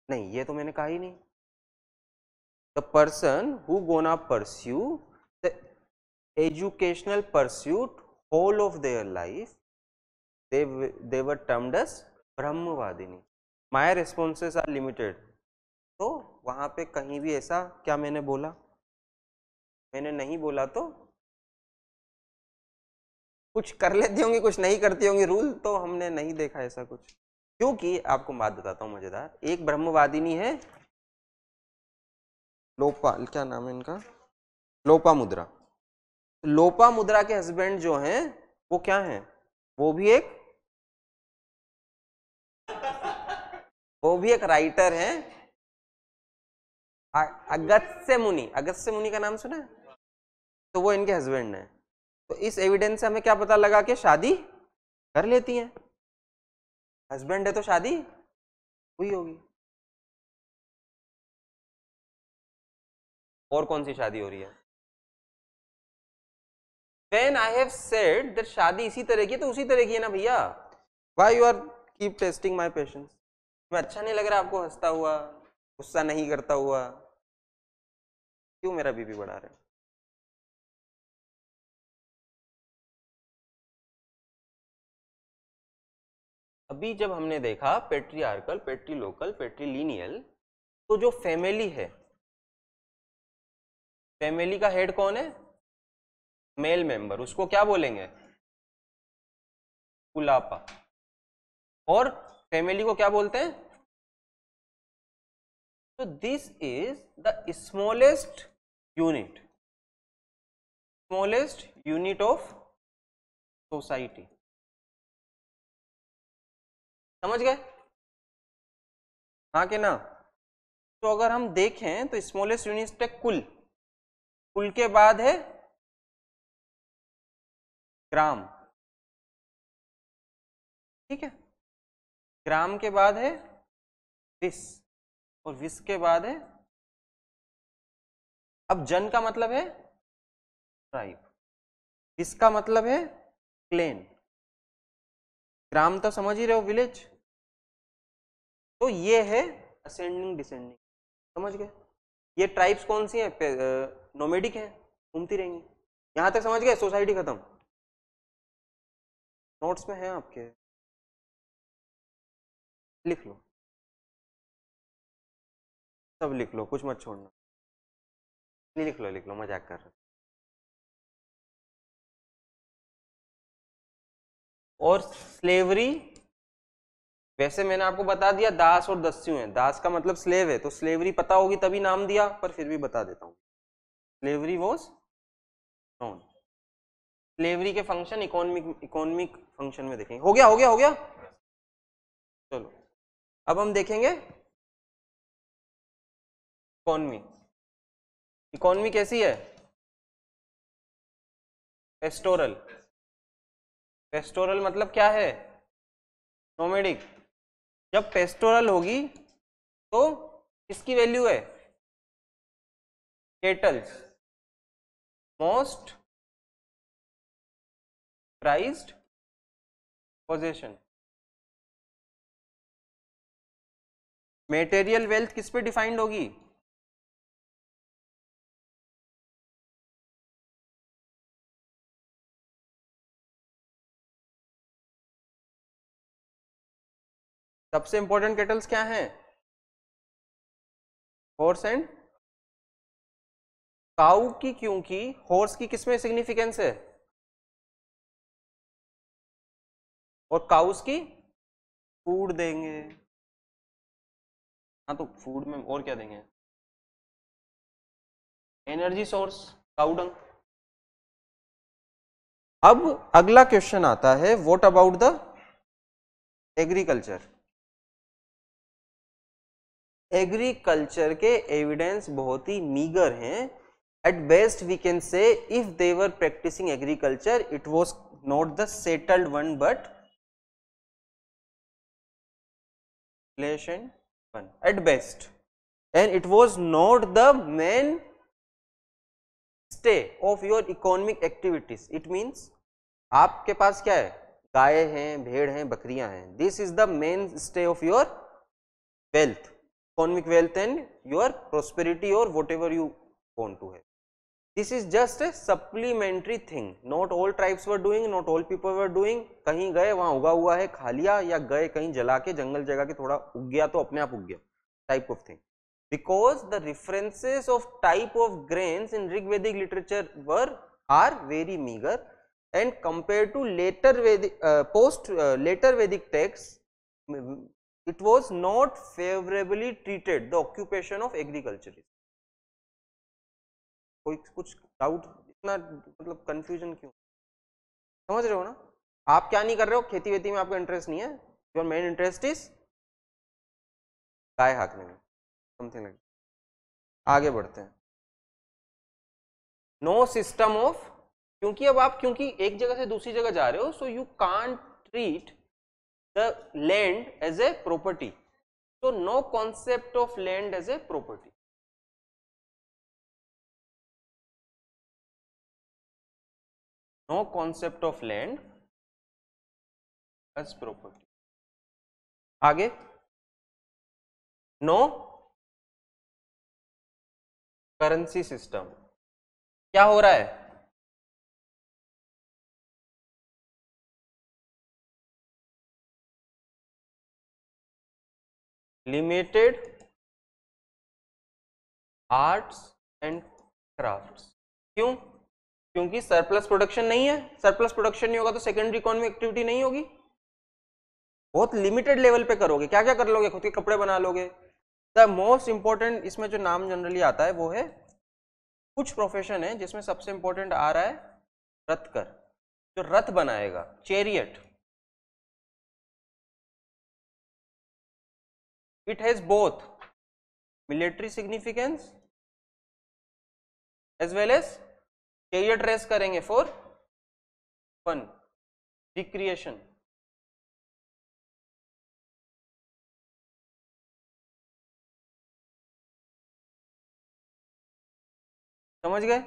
नहीं, ये तो मैंने कहा ही नहीं। The person who gonna pursue the educational pursuit whole of their life, they were termed as Brahmavadini. My responses are limited. तो वहां पे कहीं भी ऐसा क्या मैंने बोला? मैंने नहीं बोला तो कुछ कर लेती होंगी, कुछ नहीं करती होंगी, रूल तो हमने नहीं देखा ऐसा कुछ। क्योंकि आपको बात बताता हूँ मजेदार, एक ब्रह्मवादिनी है लोपा, क्या नाम है इनका, लोपामुद्रा। लोपामुद्रा के हस्बैंड जो हैं वो क्या हैं, वो भी एक राइटर हैं, अगस्त्य मुनि। अगस्त्य मुनि का नाम सुना है? तो वो इनके हस्बैंड हैं। तो इस एविडेंस से हमें क्या पता लगा कि शादी कर लेती हैं, हस्बैंड है तो शादी हुई होगी। और कौन सी शादी हो रही है? When I have said that शादी इसी तरह की है तो उसी तरह की है ना भैया। Why you are keep testing my patience? मैं अच्छा नहीं लग रहा आपको हंसता हुआ, गुस्सा नहीं करता हुआ, क्यों मेरा बीपी बढ़ा रहे हैं? अभी जब हमने देखा पेट्रियार्कल, पेट्रीलोकल, पेट्रीलिनियल, तो जो फैमिली है, फैमिली का हेड कौन है? मेल मेंबर, उसको क्या बोलेंगे? कुलापा। और फैमिली को क्या बोलते हैं? So this is the smallest unit of society. समझ गए? हाँ के ना? तो अगर हम देखें तो स्मॉलेस्ट यूनिट है कुल के बाद है ग्राम, ठीक है, ग्राम के बाद है विस और विस के बाद है, अब जन का मतलब है ट्राइब, इसका मतलब है क्लेन, ग्राम तो समझ ही रहे हो विलेज। तो ये है असेंडिंग डिसेंडिंग, समझ गए? ये ट्राइब्स कौन सी है? नोमेडिक है, घूमती रहेंगी। यहां तक समझ गए? सोसाइटी खत्म। नोट्स में है आपके, लिख लो, सब लिख लो, कुछ मत छोड़ना। लिख लो, मजाक कर रहे। और स्लेवरी, वैसे मैंने आपको बता दिया दास और दस्यु हैं, दास का मतलब स्लेव है, तो स्लेवरी पता होगी तभी नाम दिया, पर फिर भी बता देता हूँ। Slavery was non. स्लेवरी के फंक्शन इकोनॉमिक फंक्शन में देखेंगे। हो गया। चलो अब हम देखेंगे इकोनॉमी कैसी है? पेस्टोरल मतलब क्या है? नोमेडिक। जब पेस्टोरल होगी तो किसकी वैल्यू है? Kettles, most prized possession. Material wealth किस पे डिफाइंड होगी? सबसे इंपॉर्टेंट केटल्स क्या हैं? हॉर्स एंड काऊ की, क्योंकि हॉर्स की किसमें सिग्निफिकेंस है और काउस की फूड देंगे। हाँ तो फूड में और क्या देंगे? Energy source, cowdung. अब अगला क्वेश्चन आता है, what about the agriculture. Agriculture के एविडेंस बहुत ही मीगर हैं। At best we can say if they were practising agriculture it was not the settled one but one at best, and it was not the main stay of your economic activities. It means आपके पास क्या है? गाय हैं, भेड़ हैं, बकरियां हैं। This is the main stay of your wealth, economic wealth and your prosperity और whatever you want to have. This is just a supplementary thing. Not all tribes were doing, not all people were doing. कहीं गए वहां उगा हुआ है खा लिया, या गए कहीं जला के जंगल जगा के थोड़ा उग गया तो अपने आप उग गया, type of thing. Because the references of type of grains in Rigvedic literature are very meager, and compared to later Vedic later Vedic texts, it was not favorably treated the occupation of agriculture. कोई कुछ doubt? इतना मतलब confusion क्यों? समझ रहे हो ना? आप क्या नहीं कर रहे हो? खेती वेती में आपका इंटरेस्ट नहीं है, योर मेन इंटरेस्ट इज गाय हाकने में, समथिंग लाइक। आगे बढ़ते हैं। नो सिस्टम ऑफ, क्योंकि एक जगह से दूसरी जगह जा रहे हो, so you can't treat the land as a property, so no concept of land as a property. No concept of land as property. आगे no currency system. क्या हो रहा है? Limited arts and crafts. क्यों? क्योंकि सरप्लस प्रोडक्शन नहीं है। Surplus production नहीं होगा तो सेकेंडरी इकोनॉमिक एक्टिविटी नहीं होगी। बहुत लिमिटेड लेवल पे करोगे। क्या क्या कर लोगे? खुद के कपड़े बना लोगे, द मोस्ट इंपॉर्टेंट इसमें जो नाम जनरली आता है वो है, कुछ प्रोफेशन है जिसमें सबसे इंपॉर्टेंट आ रहा है रथकर, जो रथ बनाएगा, chariot. It has both military significance as well as chariot race करेंगे फॉर फन, रिक्रिएशन। समझ गए?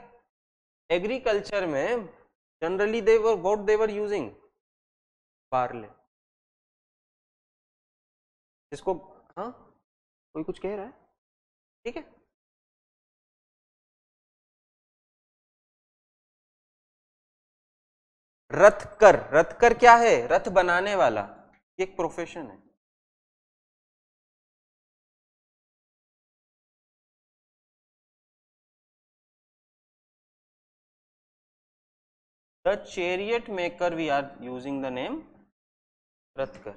एग्रीकल्चर में generally they were what they were using, barley. इसको, हाँ कोई कुछ कह रहा है? ठीक है, रथकर, रथकर क्या है? रथ बनाने वाला, एक प्रोफेशन है। The chariot maker we are using the name rathakar.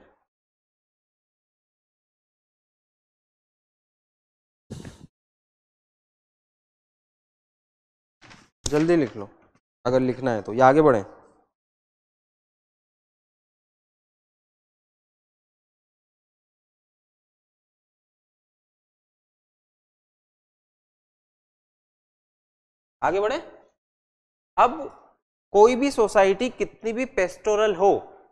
जल्दी लिख लो अगर लिखना है तो, या आगे बढ़े। आगे बढ़े। अब कोई भी सोसाइटी कितनी भी पेस्टोरल हो,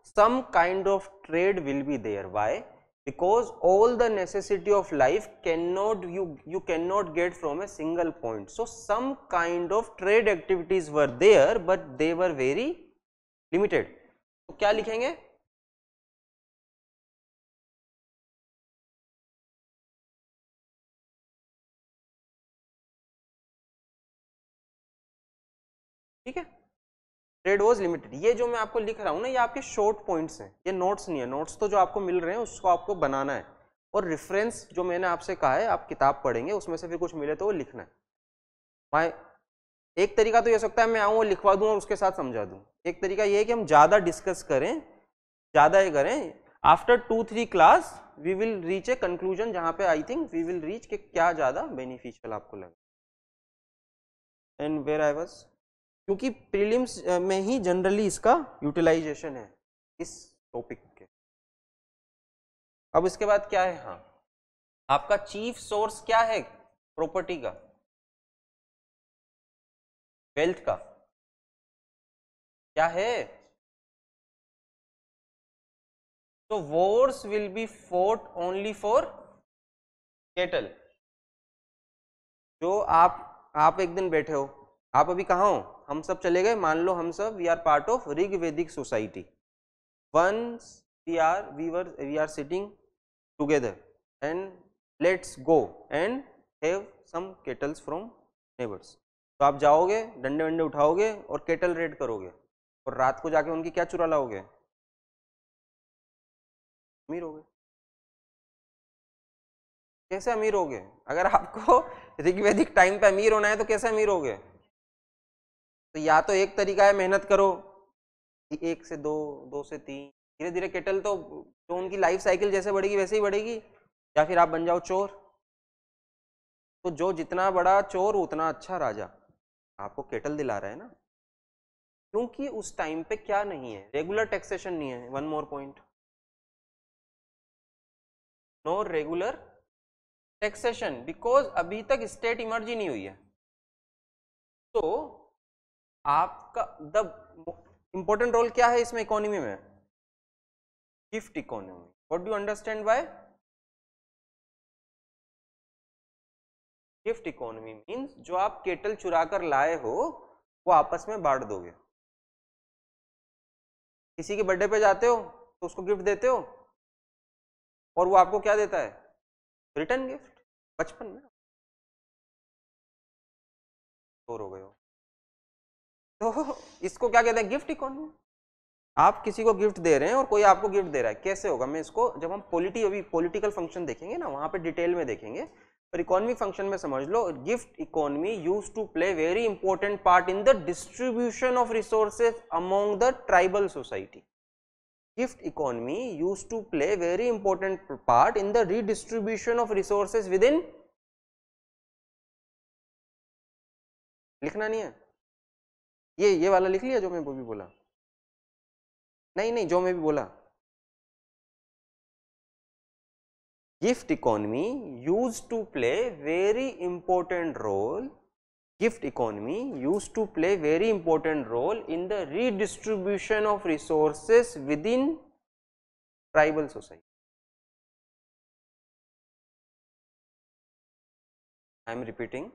some kind of trade will be there. Why? Because all the necessity of life cannot, you cannot get from a single point. So some kind of trade activities were there, but they were very limited. तो क्या लिखेंगे? ठीक है, trade was limited. ये जो मैं आपको लिख रहा हूँ ना, ये आपके शॉर्ट पॉइंट्स हैं, ये नोट्स नहीं है। नोट्स तो जो आपको मिल रहे हैं उसको आपको बनाना है, और रेफरेंस जो मैंने आपसे कहा है, आप किताब पढ़ेंगे उसमें से फिर कुछ मिले तो वो लिखना है। मैं एक तरीका तो ये हो सकता है मैं आऊँ और लिखवा दूँ और उसके साथ समझा दूँ। एक तरीका ये है कि हम ज़्यादा डिस्कस करें, ज़्यादा ये करें। After 2-3 class we will reach a conclusion, जहाँ पे I think we will reach कि क्या ज़्यादा बेनिफिशियल आपको लगे। एंड वेयर आई वाज, क्योंकि प्रीलिम्स में ही जनरली इसका यूटिलाइजेशन है इस टॉपिक के। अब इसके बाद क्या है, हाँ आपका चीफ सोर्स क्या है प्रॉपर्टी का, वेल्थ का क्या है? तो Wars will be fought only for cattle. जो आप एक दिन बैठे हो, आप अभी कहाँ हो? हम सब चले गए, मान लो हम सब we are part of Rig Vedic society. Once we are sitting together and let's go and have some cattles from neighbours. तो आप जाओगे, डंडे वंडे उठाओगे और केटल रेड करोगे, और रात को जाके उनकी क्या चुरा लाओगे? अमीर हो गए। कैसे अमीर हो गए? अगर आपको ऋग्वैदिक टाइम पे अमीर होना है तो कैसे अमीर हो गए? तो या तो एक तरीका है मेहनत करो, 1 से 2, 2 से 3, धीरे धीरे केटल तो उनकी लाइफ साइकिल जैसे बढ़ेगी वैसे ही बढ़ेगी, या फिर आप बन जाओ चोर। तो जो जितना बड़ा चोर उतना अच्छा राजा, आपको केटल दिला रहा है ना, क्योंकि उस टाइम पे क्या नहीं है, रेगुलर टैक्सेशन नहीं है। One more point, no regular taxation, because अभी तक स्टेट इमर्ज ही नहीं हुई है। तो आपका द इंपॉर्टेंट रोल क्या है इसमें इकोनॉमी में? Gift economy. What do understand by gift economy? Means जो आप केटल चुरा कर लाए हो वो आपस में बांट दोगे। किसी के बर्थडे पे जाते हो तो उसको गिफ्ट देते हो, और वो आपको क्या देता है? Return gift. बचपन में चोर हो गए हो। तो इसको क्या कहते हैं? Gift economy. आप किसी को गिफ्ट दे रहे हैं और कोई आपको गिफ्ट दे रहा है, कैसे होगा? मैं इसको जब हम पॉलिटिकल फंक्शन देखेंगे ना, वहां पे डिटेल में देखेंगे, पर इकोनॉमिक फंक्शन में समझ लो। Gift economy used to play very important part in the distribution of resources among the tribal society. gift economy used to play very important part in the redistribution of resources within. लिखना नहीं है, ये वाला लिख लिया जो मैं भी बोला, नहीं जो मैं भी बोला. Gift economy used to play very important role. Gift economy used to play very important role in the redistribution of resources within tribal society. I am repeating.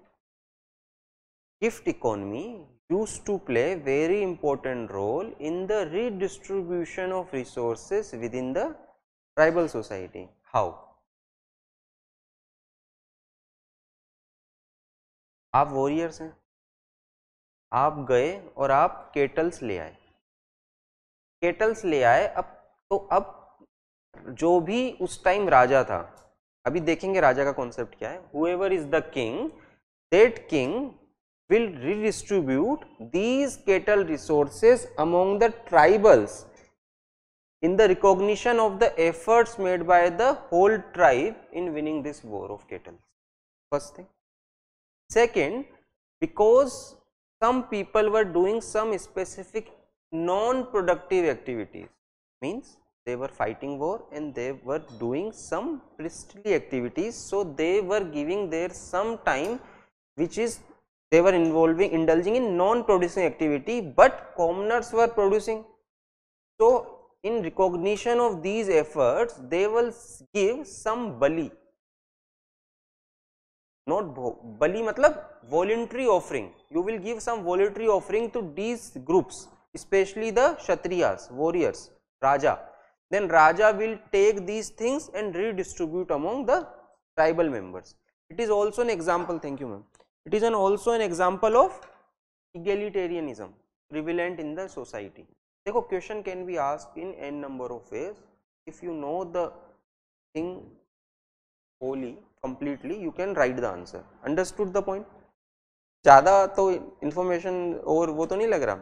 Gift economy used to play very important role in the redistribution of resources within the tribal society. How? आप warriors हैं, आप गए और आप kettles ले आए, अब जो भी उस टाइम राजा था, अभी देखेंगे राजा का कॉन्सेप्ट क्या है. whoever is the king, that king will redistribute these cattle resources among the tribals in the recognition of the efforts made by the whole tribe in winning this war of cattle. First thing. Second, because some people were doing some specific non-productive activities, means they were fighting war and they were doing some priestly activities, so they were giving their some time which is they were indulging in non-producing activity, but commoners were producing. So in recognition of these efforts, they will give some bali. Not bali matlab voluntary offering. You will give some voluntary offering to these groups, especially the Kshatriyas, warriors, Raja. Then Raja will take these things and redistribute among the tribal members. It is also an example, thank you ma'am. It is also an example of egalitarianism prevalent in the society. देखो question can be asked in n number of ways. If you know the thing wholly, completely, you can write the answer. Understood the point? ज़्यादा तो information और वो तो नहीं लग रहा,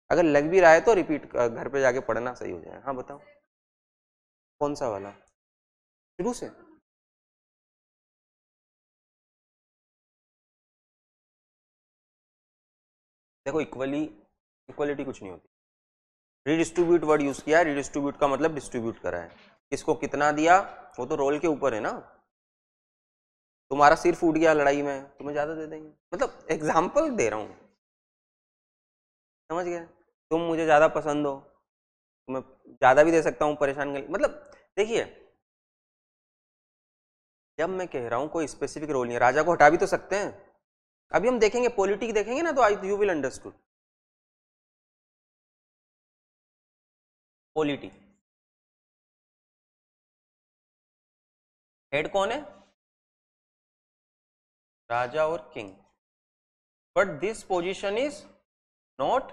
अगर लग भी रहा है तो रिपीट घर पे जाके पढ़ना सही हो जाए. हाँ बताओ कौन सा वाला, शुरू से. देखो इक्वलिटी कुछ नहीं होती. रीडिस्ट्रीब्यूट वर्ड यूज किया है, रीडिस्ट्रीब्यूट का मतलब डिस्ट्रीब्यूट करा है, किसको कितना दिया वो तो रोल के ऊपर है ना. तुम्हारा सिर फूट गया लड़ाई में, तुम्हें ज्यादा दे देंगे, मतलब एग्जाम्पल दे रहा हूँ, समझ गए. तुम मुझे ज्यादा पसंद हो, मैं ज्यादा भी दे सकता हूँ परेशान कर, मतलब देखिए जब मैं कह रहा हूँ कोई स्पेसिफिक रोल नहीं है, राजा को हटा भी तो सकते हैं. अभी हम देखेंगे पॉलिटिक देखेंगे ना, तो I you will understood. Politic head कौन है, राजा और king, but this position is not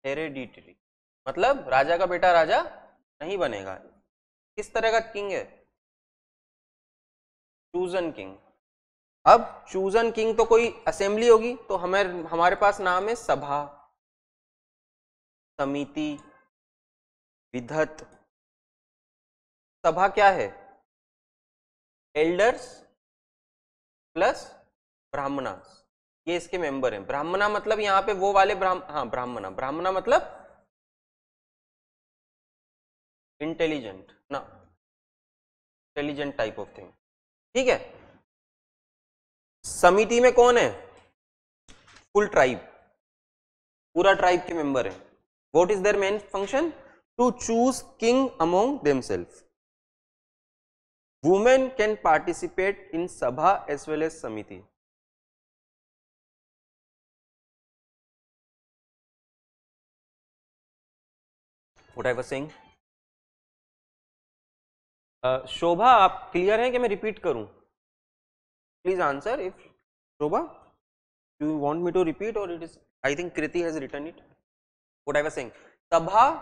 hereditary, मतलब राजा का बेटा राजा नहीं बनेगा. किस तरह का किंग है, चूजन किंग. अब चूजन किंग तो कोई असेंबली होगी, तो हमारे पास नाम है सभा, समिति, विधत. सभा क्या है, एल्डर्स प्लस ब्राह्मणा, ये इसके मेंबर हैं. ब्राह्मणा मतलब यहाँ पे वो वाले ब्राह्मणा मतलब इंटेलिजेंट ना, इंटेलिजेंट टाइप ऑफ थिंग, ठीक है. समिति में कौन है, फुल ट्राइब, पूरा ट्राइब के मेंबर है. What is their main function, to choose king among themself. Women can participate in Sabha as well as Samiti. What I was saying. Shobha आप क्लियर है कि मैं रिपीट करूं, please answer if Shobha you want me to repeat or it is, I think Kriti has written it. What I was saying, sabha,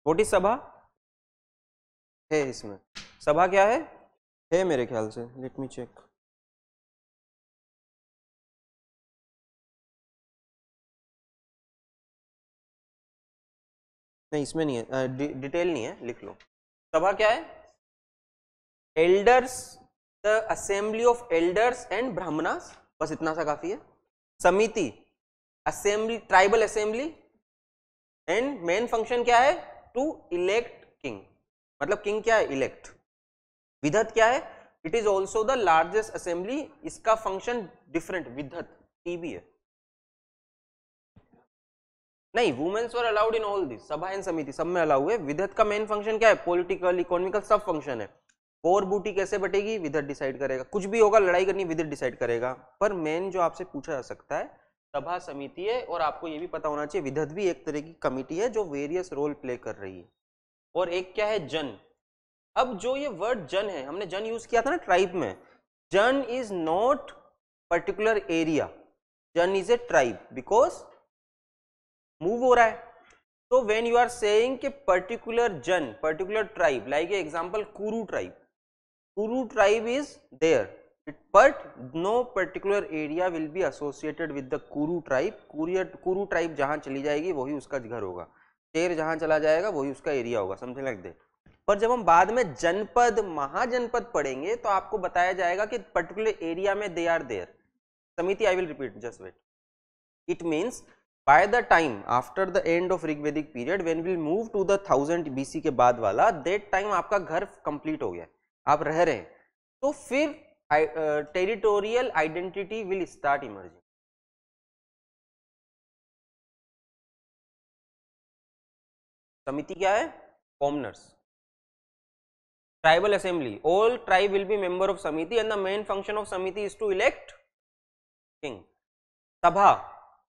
what is sabha है, इसमें सभा क्या है मेरे ख्याल से, लेट मी चेक. नहीं इसमें नहीं है, डिटेल नहीं है, लिख लो। सभा क्या है? Elders, the assembly of elders and Brahmanas, बस इतना सा काफी है। समिति, assembly, tribal assembly, and main function क्या है? टू इलेक्ट किंग, मतलब किंग क्या है? इलेक्ट। विधत क्या है? It is also the largest assembly, इसका फंक्शन डिफरेंट, विधत टी भी है। नहीं, women's were allowed in all this, सभा एंड समिति सब में अलाउ है। विधत का मेन फंक्शन क्या है? पॉलिटिकल, इकोनॉमिकल सब फंक्शन है। पोर बूटी कैसे बटेगी? विधत डिसाइड करेगा। कुछ भी होगा, लड़ाई करनी, विधत डिसाइड करेगा। पर मेन जो आपसे पूछा जा सकता है सभा समिति है, और आपको ये भी पता होना चाहिए विधत भी एक तरह की कमिटी है जो वेरियस रोल प्ले कर रही है। और एक क्या है? जन। अब जो ये वर्ड जन है, हमने जन यूज किया था ना ट्राइब में, जन इज नॉट पर्टिकुलर एरिया, जन is a tribe, because move हो रहा है। तो व्हेन यू आर सेइंग कि पर्टिकुलर जन, particular tribe, like example Kuru tribe, Kuru tribe is there, but no particular area will be associated with the Kuru tribe. Kuru tribe जहां चली जाएगी वही उसका घर होगा, शेर जहां चला जाएगा वही उसका एरिया होगा, समथिंग लाइक दैट। पर जब हम बाद में जनपद, महाजनपद पढ़ेंगे तो आपको बताया जाएगा कि पर्टिकुलर एरिया में दे are there. Samiti, I will repeat, just wait. It means by the time after the end of Rigvedic period, when we will move to the 1000 BC के बाद वाला, that time आपका घर कंप्लीट हो गया, आप रह रहे हैं, तो फिर territorial identity will start emerging. Samiti क्या है? Commoners. Tribal assembly, all tribe will be member of Samiti and the main function of Samiti is to elect king. Sabha,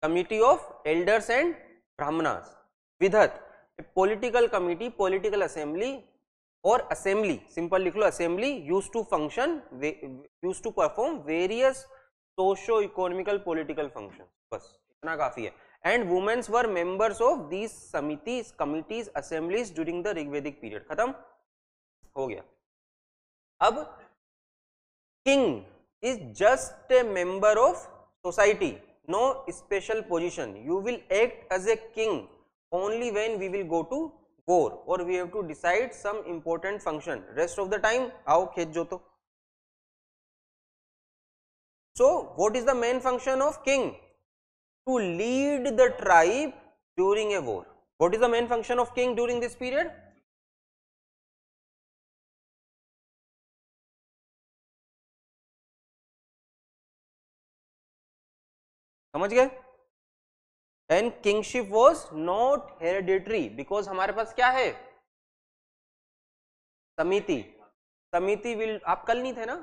committee of elders and Brahmanas. Vidatha, political committee, political assembly, और assembly simple लिख लो, assembly use to function, use to perform various socio economical political function, बस इतना काफी है। And womens were members of these समितिज, committees, assemblies during the Rigvedic period. खत्म हो गया। अब king is just a member of society, no special position. You will act as a king only when we will go to war or we have to decide some important function. Rest of the time आओ खेत जोतो। So what is the main function of king? To lead the tribe during a war. What is the main function of king during this period? समझ गए? And kingship was not hereditary, because हमारे पास क्या है? समिति। समिति will, आप कल नहीं थे ना?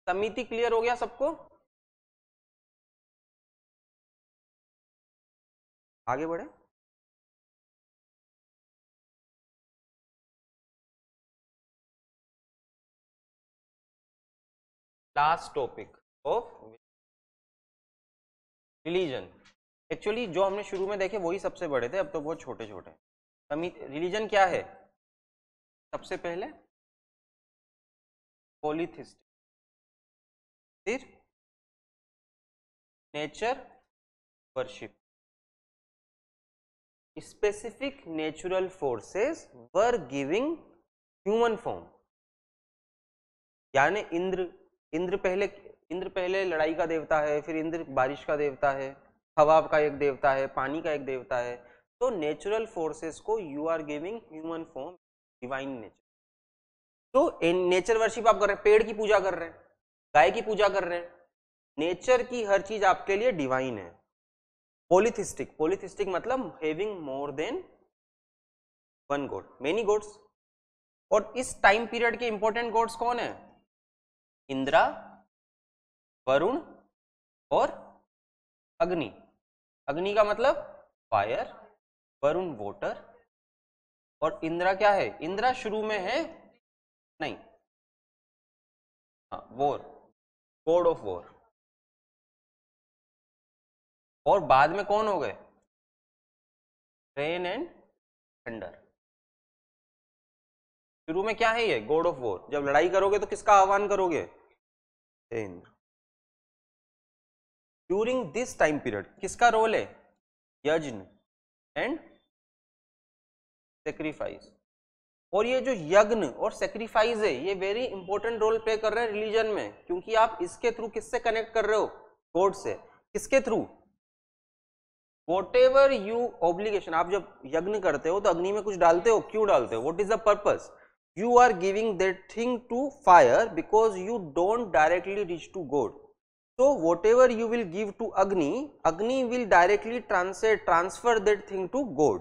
समिति क्लियर हो गया सबको? आगे बढ़े। Last topic of religion. Actually जो हमने शुरू में देखे वही सबसे बड़े थे, अब तो बहुत छोटे छोटे। रिलीजन क्या है? सबसे पहले पॉलीथिस्टिक, फिर nature worship. Specific natural forces were giving human form, यानी इंद्र पहले लड़ाई का देवता है, फिर इंद्र बारिश का देवता है, हवा का एक देवता है, पानी का एक देवता है। तो नेचुरल फोर्सेस को you are giving human form, divine nature. तो नेचर वर्शिप आप कर रहे हैं, पेड़ की पूजा कर रहे हैं, गाय की पूजा कर रहे हैं, नेचर की हर चीज आपके लिए डिवाइन है। पॉलीथिस्टिक, पॉलीथिस्टिक मतलब having more than one God, many God's. और इस टाइम पीरियड के इंपॉर्टेंट गॉड्स कौन है? इंद्रा, वरुण और अग्नि। अग्नि का मतलब फायर, वरुण वाटर, और इंद्रा क्या है? इंद्रा शुरू में है, नहीं, हाँ, वॉर, गॉड ऑफ वॉर। और बाद में कौन हो गए? Rain and thunder. शुरू में क्या है ये? God of war. जब लड़ाई करोगे तो किसका आह्वान करोगे? Indra. During this time period किसका रोल है? यज्ञ एंड सेक्रीफाइस। और ये जो यज्ञ और सेक्रीफाइस है ये वेरी इंपॉर्टेंट रोल प्ले कर रहे हैं रिलीजन में, क्योंकि आप इसके थ्रू किससे कनेक्ट कर रहे हो? गॉड से। किसके through? What ever you obligation, आप जब यज्ञ करते हो तो अग्नि में कुछ डालते हो, क्यों डालते हो? What is the purpose? You are giving that thing to fire because you don't directly reach to God. So whatever you will give to Agni will directly transfer that thing to God.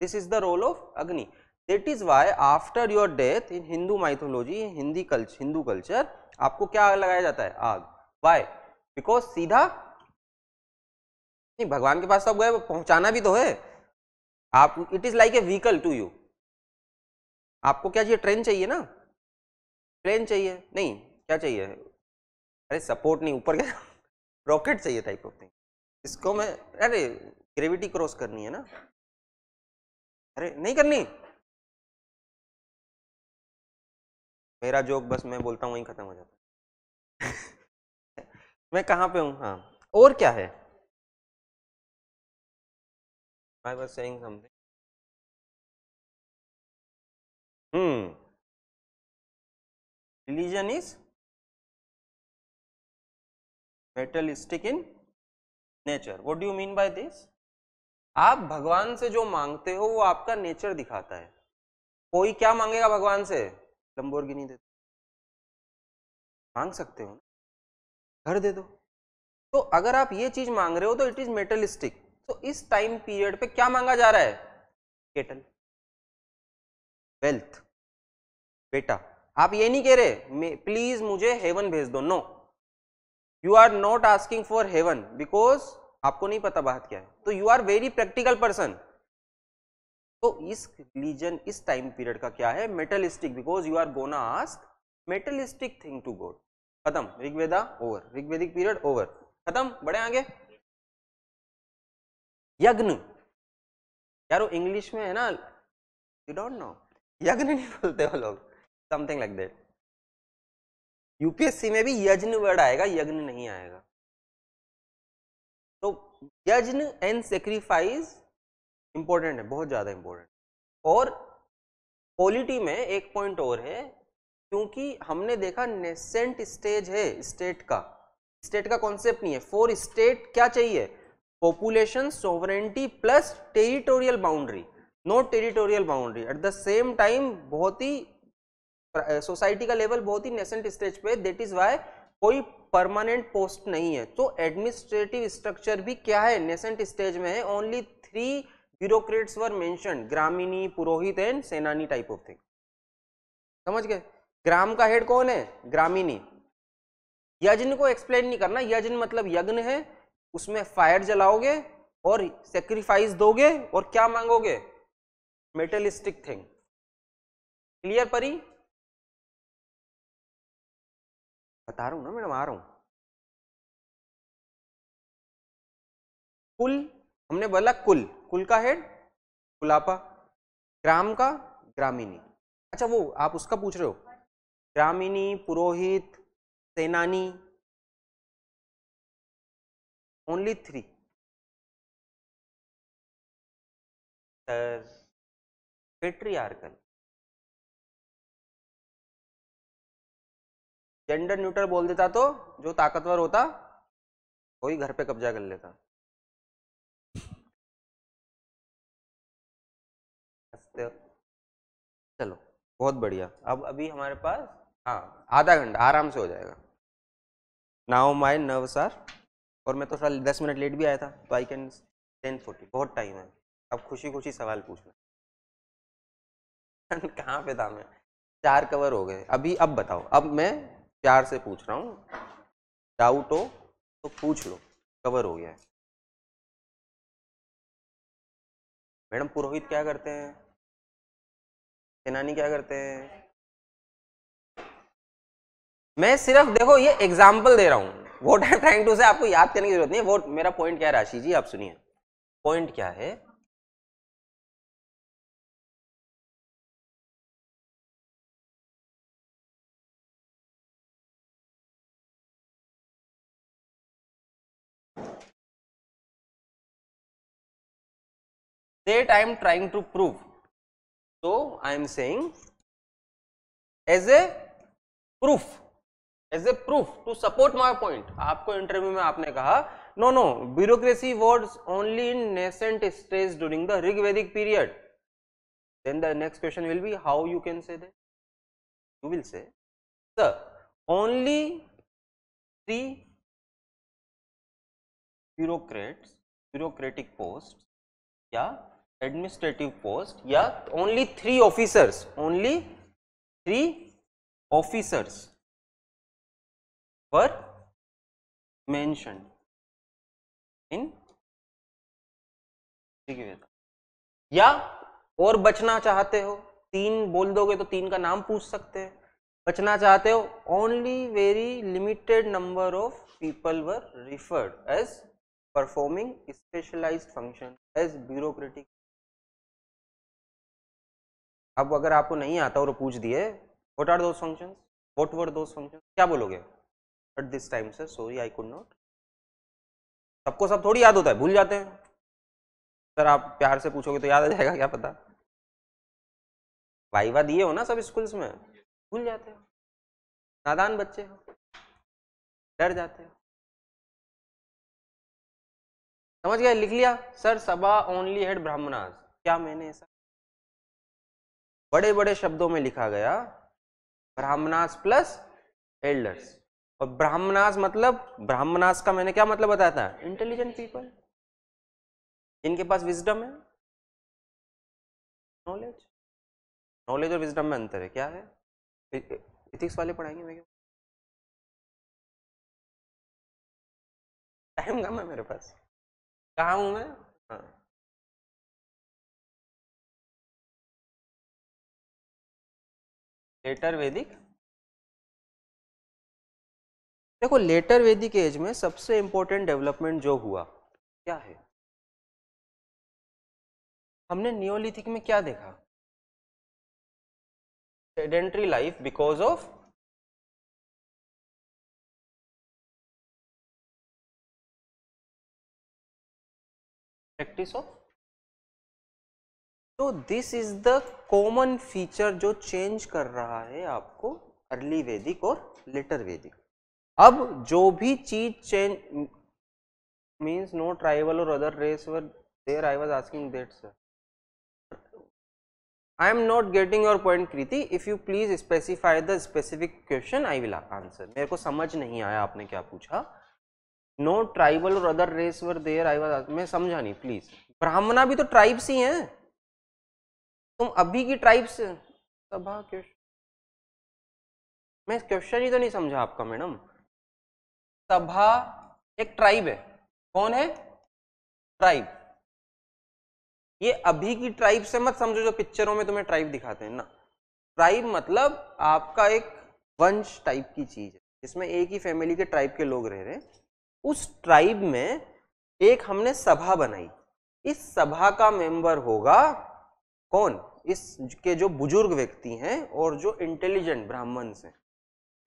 This is the role of Agni. That is why after your death in Hindu mythology, Hindu culture, आपको क्या लगाया जाता है? आग. Why? Because सीधा नहीं, भगवान के पास तो गए, पहुंचाना भी तो है आप. It is like a vehicle to you. आपको क्या चाहिए? ट्रेन चाहिए ना, प्लेन चाहिए नहीं, क्या चाहिए? अरे सपोर्ट नहीं, ऊपर क्या रॉकेट चाहिए टाइप ऑफ थिंग. इसको मैं, अरे ग्रेविटी क्रॉस करनी है ना, अरे नहीं करनी. मेरा जोक बस मैं बोलता हूँ वहीं खत्म हो जाता है. मैं कहाँ पे हूँ? हाँ, और क्या है? I was saying something. Religion is materialistic in nature. What do you mean by this? आप भगवान से जो मांगते हो वो आपका नेचर दिखाता है. कोई क्या मांगेगा भगवान से? लंबोर्गिनी दे दो. मांग सकते हो, घर दे दो. तो अगर आप ये चीज मांग रहे हो तो इट इज मेटलिस्टिक. तो इस टाइम पीरियड पे क्या मांगा जा रहा है? Kettle, wealth. बेटा आप ये नहीं कह रहे प्लीज मुझे हेवन भेज दो. No, you are not asking for heaven because आपको नहीं पता बात क्या है. तो you are very practical person. तो इस रिलीजन इस टाइम पीरियड का क्या है? Materialistic. Because you are gonna ask materialistic thing to god. खत्म. Rigveda over, Rigvedic period over, खत्म. बढ़े आगे. यज्ञ, यारो इंग्लिश में है ना, यू डोंट नो, यज्ञ नहीं बोलते वो लोग, समथिंग लाइक दैट. यूपीएससी में भी यज्ञ वर्ड आएगा, यज्ञ नहीं आएगा. तो यज्ञ एंड सेक्रीफाइस इंपॉर्टेंट है, बहुत ज्यादा इंपॉर्टेंट. और पॉलिटी में एक पॉइंट और है, क्योंकि हमने देखा नेसेंट स्टेज है स्टेट का. स्टेट का कॉन्सेप्ट नहीं है. फॉर स्टेट क्या चाहिए? Population sovereignty plus territorial boundary. Not territorial boundary. At the same time बहुत ही सोसाइटी का लेवल बहुत ही नेसेंट स्टेज पे. दैट इज वाई कोई परमानेंट पोस्ट नहीं है. तो एडमिनिस्ट्रेटिव स्ट्रक्चर भी क्या है? नेसेंट स्टेज में है. Only 3 bureaucrats were mentioned, gramani, purohit and senani type of thing. समझ गए? ग्राम का हेड कौन है? ग्रामीणी. यज्ञ को एक्सप्लेन नहीं करना. यज्ञ मतलब यज्ञ है, उसमें फायर जलाओगे और सेक्रीफाइस दोगे और क्या मांगोगे? मेटलिस्टिक थिंग. क्लियर परी? बता रहा हूं ना मैडम, आ रहा हूं. कुल, हमने बोला कुल, कुल का हेड कुलापा, ग्राम का ग्रामीणी. अच्छा वो आप उसका पूछ रहे हो, ग्रामीणी, पुरोहित, सेनानी, ओनली 3. पेट्रियार्कल. जेंडर न्यूट्रल बोल देता तो जो ताकतवर होता वही घर पे कब्जा कर लेता. चलो बहुत बढ़िया. अब अभी हमारे पास हाँ आधा घंटा आराम से हो जाएगा. नाउ माई नर्व्स आर, और मैं तो साल 10 मिनट लेट भी आया था, तो आई कैन 10:40. बहुत टाइम है. अब खुशी खुशी सवाल पूछना. कहाँ पे था मैं? 4 कवर हो गए अभी. अब बताओ, अब मैं प्यार से पूछ रहा हूँ, डाउट हो तो पूछ लो. कवर हो गया है. मैडम पुरोहित क्या करते हैं? सेनानी क्या करते हैं? मैं सिर्फ देखो ये एग्जाम्पल दे रहा हूँ. What I am trying to say, आपको याद करने की जरूरत नहीं है. वो मेरा पॉइंट क्या है राशि जी, आप सुनिए. पॉइंट क्या है? that I am trying to prove. So I am saying as a proof to support my point. आपको इंटरव्यू में आपने कहा no bureaucracy was only in nascent stage during the Rigvedic period. Then the next question will be how you can say that. You will say, sir, only 3 bureaucratic posts या administrative post या only 3 officers were mentioned in Rigveda. या और बचना चाहते हो, 3 बोल दोगे तो 3 का नाम पूछ सकते हैं. बचना चाहते हो, only very limited number of people were referred as performing specialized function as bureaucratic. अब अगर आपको नहीं आता और पूछ दिए what are those functions, what were those functions, क्या बोलोगे? At this time sir, sorry I could not. सबको सब थोड़ी याद होता है, भूल जाते हैं. सर आप प्यार से पूछोगे तो याद आ जाएगा, क्या पता. वाइवा दिए हो ना सब स्कूल्स में, भूल जाते हो. नादान बच्चे हो, डर जाते हो. समझ गए? लिख लिया सर सभा ओनली हेड ब्राह्मणास. क्या मैंने ऐसा बड़े बड़े शब्दों में लिखा गया ब्राह्मणास प्लस एल्डर्स. और ब्राह्मणास मतलब, ब्राह्मणास का मैंने क्या मतलब बताया था? इंटेलिजेंट पीपल, इनके पास विजडम है, नॉलेज और विजडम में अंतर है. क्या है? इथिक्स वाले पढ़ाएंगे. मैं टाइम कम है मेरे पास. कहाँ हूं मैं? हाँ. लेटर वैदिक. देखो लेटर वैदिक एज में सबसे इंपॉर्टेंट डेवलपमेंट जो हुआ क्या है? हमने नियोलिथिक में क्या देखा? Sedentary life because of practice of. तो this is the common feature जो चेंज कर रहा है आपको अर्ली वैदिक और लेटर वैदिक. अब जो भी चीज चेंज मीन्स नो ट्राइबल और other race were there. I was asking that sir. I am not getting your point Kriti. If you please specify the specific question, I will answer. मेरे को समझ नहीं आया आपने क्या पूछा. No tribal or other race were there. I was, मैं समझा नहीं प्लीज. ब्राह्मणा भी तो ट्राइब्स ही हैं. तुम अभी की ट्राइब्स सभा क्वेश्चन, मैं क्वेश्चन ही तो नहीं समझा आपका मैडम. सभा एक ट्राइब है. कौन है? ट्राइब. ये अभी की ट्राइब से मत समझो जो पिक्चरों में तुम्हें ट्राइब दिखाते हैं ना. ट्राइब मतलब आपका एक वंश टाइप की चीज है जिसमें एक ही फैमिली के ट्राइब के लोग रह रहे हैं. उस ट्राइब में एक हमने सभा बनाई. इस सभा का मेंबर होगा कौन? इसके जो बुजुर्ग व्यक्ति हैं और जो इंटेलिजेंट ब्राह्मण्स हैं.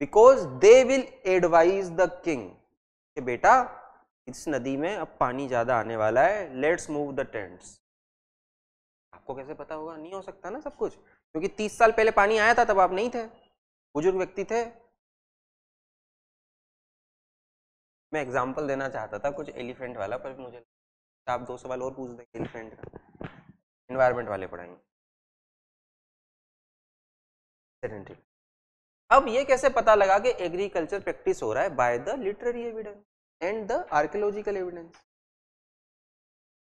Because they will advise the king कि बेटा इस नदी में अब पानी ज्यादा आने वाला है, लेट्स मूव द टेंट्स. आपको कैसे पता होगा? नहीं हो सकता ना सब कुछ, क्योंकि 30 साल पहले पानी आया था, तब आप नहीं थे, बुजुर्ग व्यक्ति थे. मैं एग्जांपल देना चाहता था कुछ एलिफेंट वाला, पर मुझे आप 2 सवाल और पूछ देंगे एलिफेंट का. एनवायरमेंट वाले पढ़ाएंगे. अब ये कैसे पता लगा कि एग्रीकल्चर प्रैक्टिस हो रहा है? By the literary evidence and the archaeological evidence.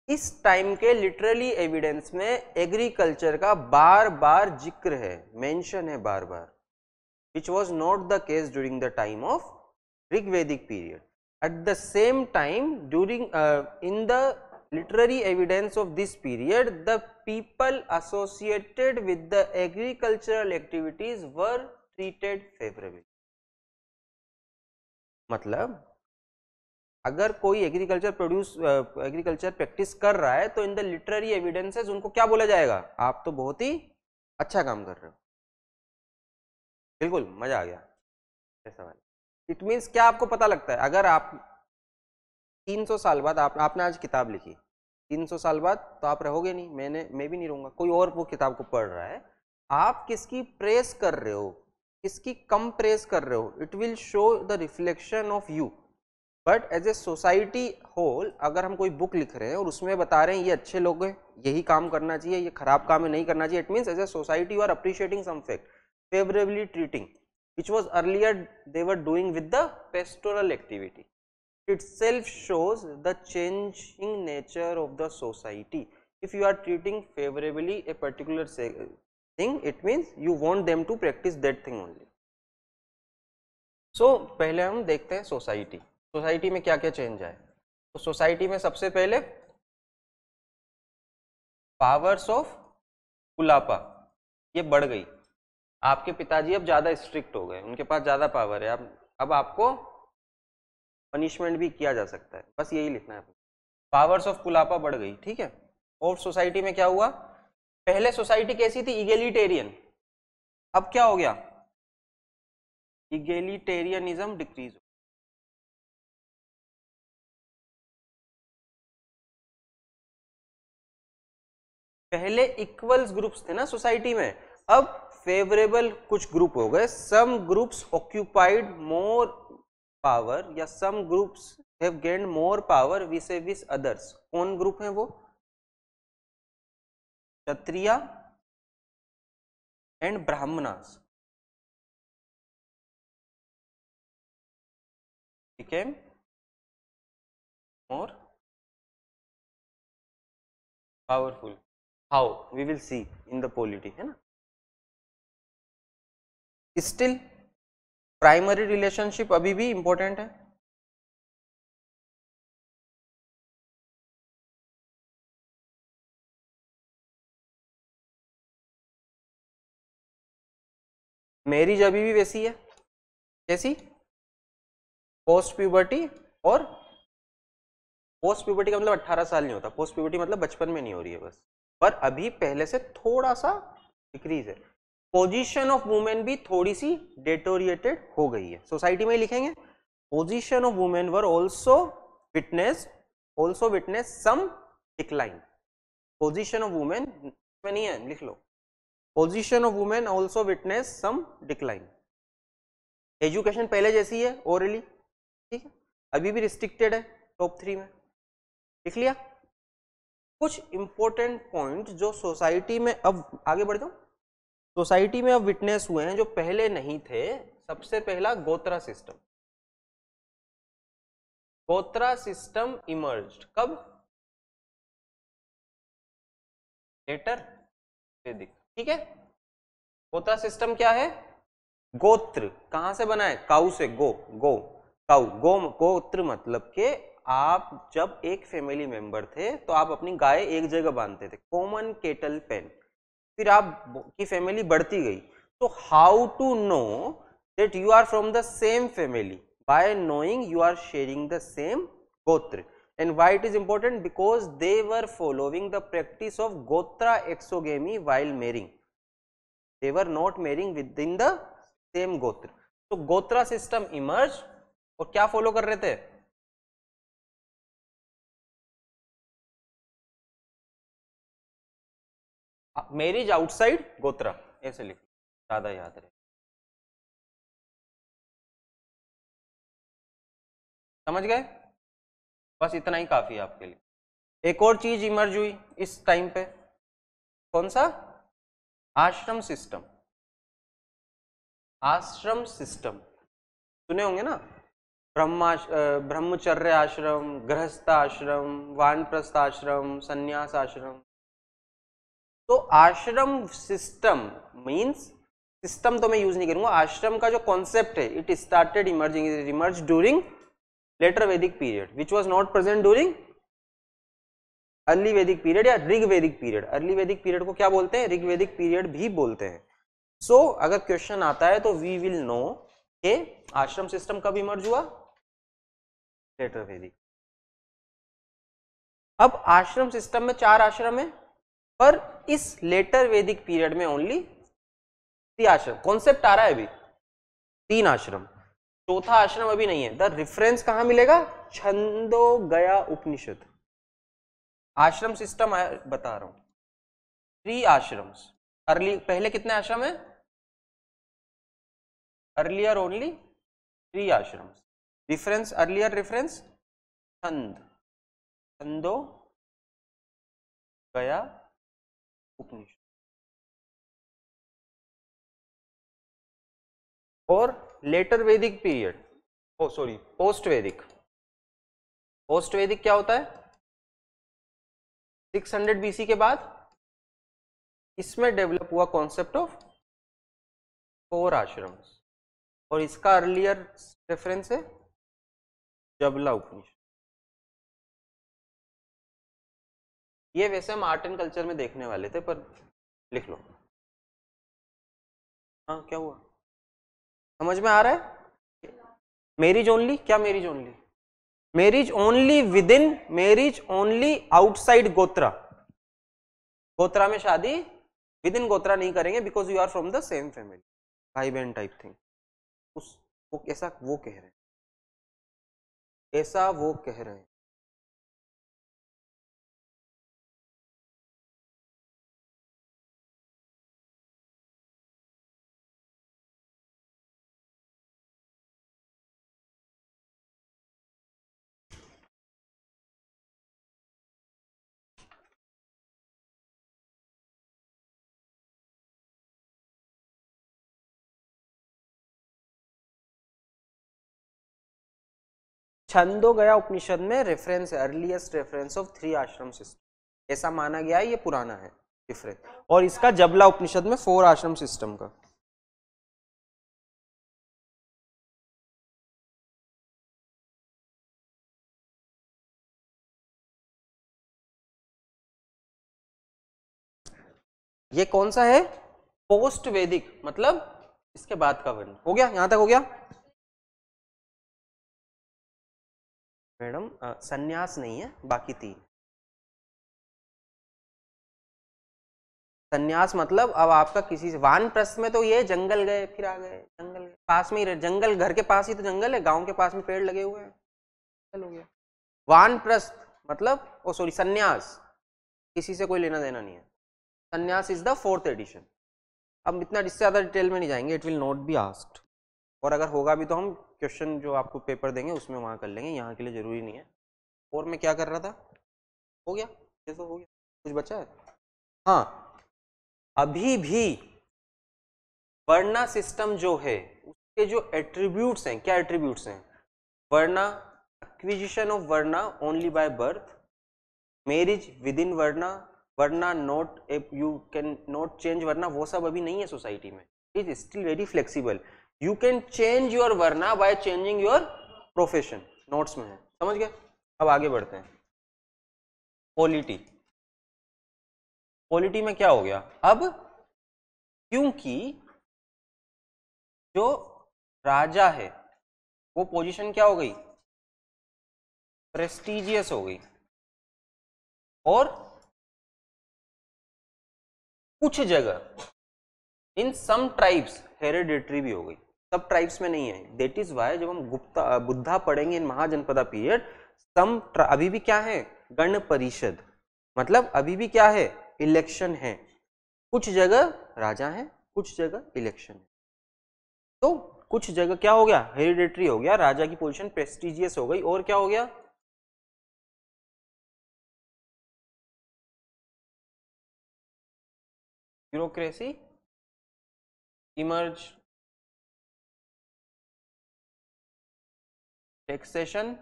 इस टाइम के लिटरली एविडेंस में एग्रीकल्चर का बार बार जिक्र है, मेंशन है बार बार, which was not the case during the time of Rigvedic period. At the same time, during in the literary evidence of this period, the people associated with the agricultural activities were treated favorably. मतलब अगर कोई agriculture practice कर रहा है तो in the literary evidences उनको क्या बोला जाएगा? आप तो बहुत ही अच्छा काम कर रहे हो. बिल्कुल मजा आ गया ऐसा वाला. इट मीन्स क्या आपको पता लगता है? अगर आप 300 साल बाद आपने आज किताब लिखी, 300 साल बाद तो आप रहोगे नहीं, मैं भी नहीं रहूंगा, कोई और वो किताब को पढ़ रहा है। आप किसकी प्रेस कर रहे हो, किसकी कम प्रेस कर रहे हो, it will show the reflection of you. But as a society whole अगर हम कोई बुक लिख रहे हैं और उसमें बता रहे हैं ये अच्छे लोग हैं, यही काम करना चाहिए, ये खराब काम है नहीं करना चाहिए, it means as a society you are appreciating some fact, favourably treating, which was earlier they were doing with the pastoral activity. Itself shows the changing nature of the society. If you are treating favorably a particular thing, it means you want them to practice that thing only. So पहले हम देखते हैं society, society में क्या क्या change आए। तो society में सबसे पहले पावर्स ऑफ कुलापा ये बढ़ गई। आपके पिताजी अब ज़्यादा स्ट्रिक्ट हो गए, उनके पास ज़्यादा पावर है, अब आपको पनिशमेंट भी किया जा सकता है, बस यही लिखना है। पावर्स ऑफ कुलापा बढ़ गई, ठीक है। और सोसाइटी में क्या हुआ, पहले सोसाइटी कैसी थी, इगेलिटेरियन, अब क्या हो गया, इगेलिटेरियनिज्म डिक्रीज। पहले इक्वल्स ग्रुप्स थे ना सोसाइटी में, अब फेवरेबल कुछ ग्रुप हो गए, some groups occupied more power या some groups have gained more power vis a vis others. कौन ग्रुप है वो, Kshatriya and Brahmanas became more powerful. How? We will see in the polity, है ना। स्टिल प्राइमरी रिलेशनशिप अभी भी इंपॉर्टेंट है। मैरिज अभी भी वैसी है, कैसी, पोस्ट प्यूबर्टी, और पोस्ट प्यूबर्टी का मतलब 18 साल नहीं होता, पोस्ट प्यूबर्टी मतलब बचपन में नहीं हो रही है बस, पर अभी पहले से थोड़ा सा डिक्रीज है। पोजीशन ऑफ वुमेन भी थोड़ी सी डेटोरिएटेड हो गई है, सोसाइटी में ही लिखेंगे, position of women were also witness some decline. Position of women में नहीं है, लिख लो, position of women also witness some decline. Education पहले जैसी है ओरली, ठीक है, अभी भी रिस्ट्रिक्टेड है टॉप 3 में, लिख लिया। कुछ इंपॉर्टेंट पॉइंट जो सोसाइटी में अब आगे बढ़ जाओ, सोसाइटी में अब विटनेस हुए हैं जो पहले नहीं थे। सबसे पहला गोत्रा सिस्टम, गोत्रा सिस्टम इमर्ज्ड कब, लेटर वैदिक, ठीक है। गोत्रा सिस्टम क्या है, गोत्र कहां से बना है, काऊ से, गो काऊ, गोत्र मतलब के आप जब एक फैमिली मेंबर थे तो आप अपनी गाय एक जगह बांधते थे, कॉमन केटल पेन, फिर आप की फैमिली बढ़ती गई। तो how to know that you are from the same family, by knowing you are sharing the same gotra. And why it is important, because they were following the practice of gotra exogamy while marrying, they were not marrying within the same gotra. तो गोत्रा system emerge, और क्या follow कर रहे थे, marriage outside गोत्रा, ऐसे लिख, ज्यादा याद रहे। समझ गए, बस इतना ही काफी है आपके लिए। एक और चीज इमर्ज हुई इस टाइम पे, कौन सा, आश्रम सिस्टम। आश्रम सिस्टम सुने होंगे ना, ब्रह्मचर्य आश्रम, गृहस्थ आश्रम, वानप्रस्थ आश्रम, संन्यास आश्रम। तो आश्रम सिस्टम मींस, सिस्टम तो मैं यूज नहीं करूंगा, आश्रम का जो कॉन्सेप्ट है, it started emerging, it emerge during later Vedic period which was not present during early Vedic period या ऋग वैदिक पीरियड। अर्ली वैदिक पीरियड को क्या बोलते हैं, ऋग वैदिक पीरियड भी बोलते हैं। सो अगर क्वेश्चन आता है तो वी विल नो कि आश्रम सिस्टम कब इमर्ज हुआ, लेटर वैदिक। अब आश्रम सिस्टम में 4 आश्रम है, पर इस लेटर वैदिक पीरियड में ओनली 3 आश्रम, कॉन्सेप्ट आ रहा है अभी 3 आश्रम, चौथा आश्रम अभी नहीं है। द रेफरेंस कहां मिलेगा, छंदोगया उपनिषद, आश्रम सिस्टम बता रहा हूं, 3 आश्रम्स। अर्ली पहले कितने आश्रम है? Earlier only 3 ashrams. Reference, earlier reference छंद, छंदो गया उपनिषद। और लेटर वैदिक पीरियड, ओ सॉरी पोस्ट वैदिक। पोस्ट वैदिक क्या होता है? 600 बीसी के बाद इसमें डेवलप हुआ कॉन्सेप्ट ऑफ 4 आश्रम्स। और इसका अर्लियर रेफरेंस है जबला उपनिषद। ये वैसे हम आर्ट एंड कल्चर में देखने वाले थे, पर लिख लो। हाँ क्या हुआ, समझ में आ रहा है? मैरिज ओनली, क्या marriage only? Marriage only within, marriage only outside gotra. Gotra में शादी विद इन गोत्रा नहीं करेंगे, because you are from the same family, भाई बहन टाइप थिंग। उस वो ऐसा वो कह रहे हैं, ऐसा वो कह रहे हैं। छंदो गया उपनिषद में रेफरेंस है, अर्लीस्ट रेफरेंस ऑफ 3 आश्रम सिस्टम, ऐसा माना गया है, ये पुराना है डिफरेंस। और इसका जबला उपनिषद में 4 आश्रम सिस्टम का। ये कौन सा है? पोस्ट वैदिक, मतलब इसके बाद का वर्ण। हो गया, यहां तक हो गया मैडम? संन्यास नहीं है, बाकी 3। संन्यास मतलब अब आपका किसी से, वानप्रस्थ में तो ये जंगल गए फिर आ गए, जंगल गए, पास में ही रहे, जंगल घर के पास ही तो जंगल है, गांव के पास में पेड़ लगे हुए हैं, चलो गया। वानप्रस्थ मतलब, ओ सॉरी संन्यास, किसी से कोई लेना देना नहीं है। संन्यास इज द 4th एडिशन। अब इतना इससे ज्यादा डिटेल में नहीं जाएंगे, it will not be asked, और अगर होगा भी तो हम क्वेश्चन जो आपको पेपर देंगे उसमें वहां कर लेंगे, यहाँ के लिए जरूरी नहीं है। और मैं क्या कर रहा था? हो गया, ये तो हो गया, कुछ बचा है? हाँ, अभी भी वर्णा सिस्टम जो है उसके जो एट्रीब्यूट्स हैं, क्या एट्रीब्यूट्स हैं? Varna, acquisition of varna only by birth, marriage within varna, varna not, you cannot change varna, वो सब अभी नहीं है सोसाइटी में, it is still very flexible. You can change your varna by changing your profession, notes में है, समझ गए? अब आगे बढ़ते हैं। पॉलिटी, पॉलिटी में क्या हो गया अब? क्योंकि जो राजा है वो पोजीशन क्या हो गई? प्रेस्टिजियस हो गई, और कुछ जगह इन सम ट्राइब्स हेरिडिटरी भी हो गई, सब ट्राइब्स में नहीं है। दैट इज वाई जब हम गुप्ता बुद्धा पढ़ेंगे इन महाजनपदा पीरियड, सम अभी भी क्या है? गण परिषद, मतलब अभी भी क्या है? इलेक्शन है, कुछ जगह राजा है, कुछ जगह इलेक्शन है। तो कुछ जगह क्या हो गया? हेरिडिटरी हो गया, राजा की पोजीशन प्रेस्टिजियस हो गई, और क्या हो गया? ब्यूरोक्रेसी इमर्ज, टैक्सेशन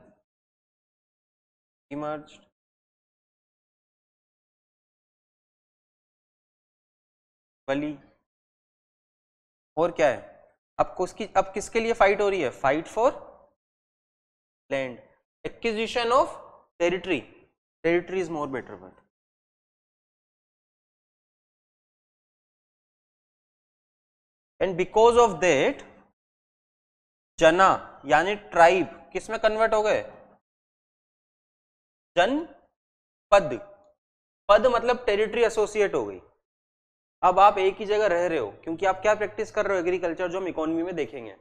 इमर्ज, बली, और क्या है? अब किसके लिए फाइट हो रही है? Fight for land, acquisition of territory, territory is more better word. And because of that जना यानी ट्राइब किस में कन्वर्ट हो गए? जनपद, पद मतलब टेरिटरी एसोसिएट हो गई। अब आप एक ही जगह रह रहे हो, क्योंकि आप क्या प्रैक्टिस कर रहे हो? एग्रीकल्चर, जो हम इकोनॉमी में देखेंगे।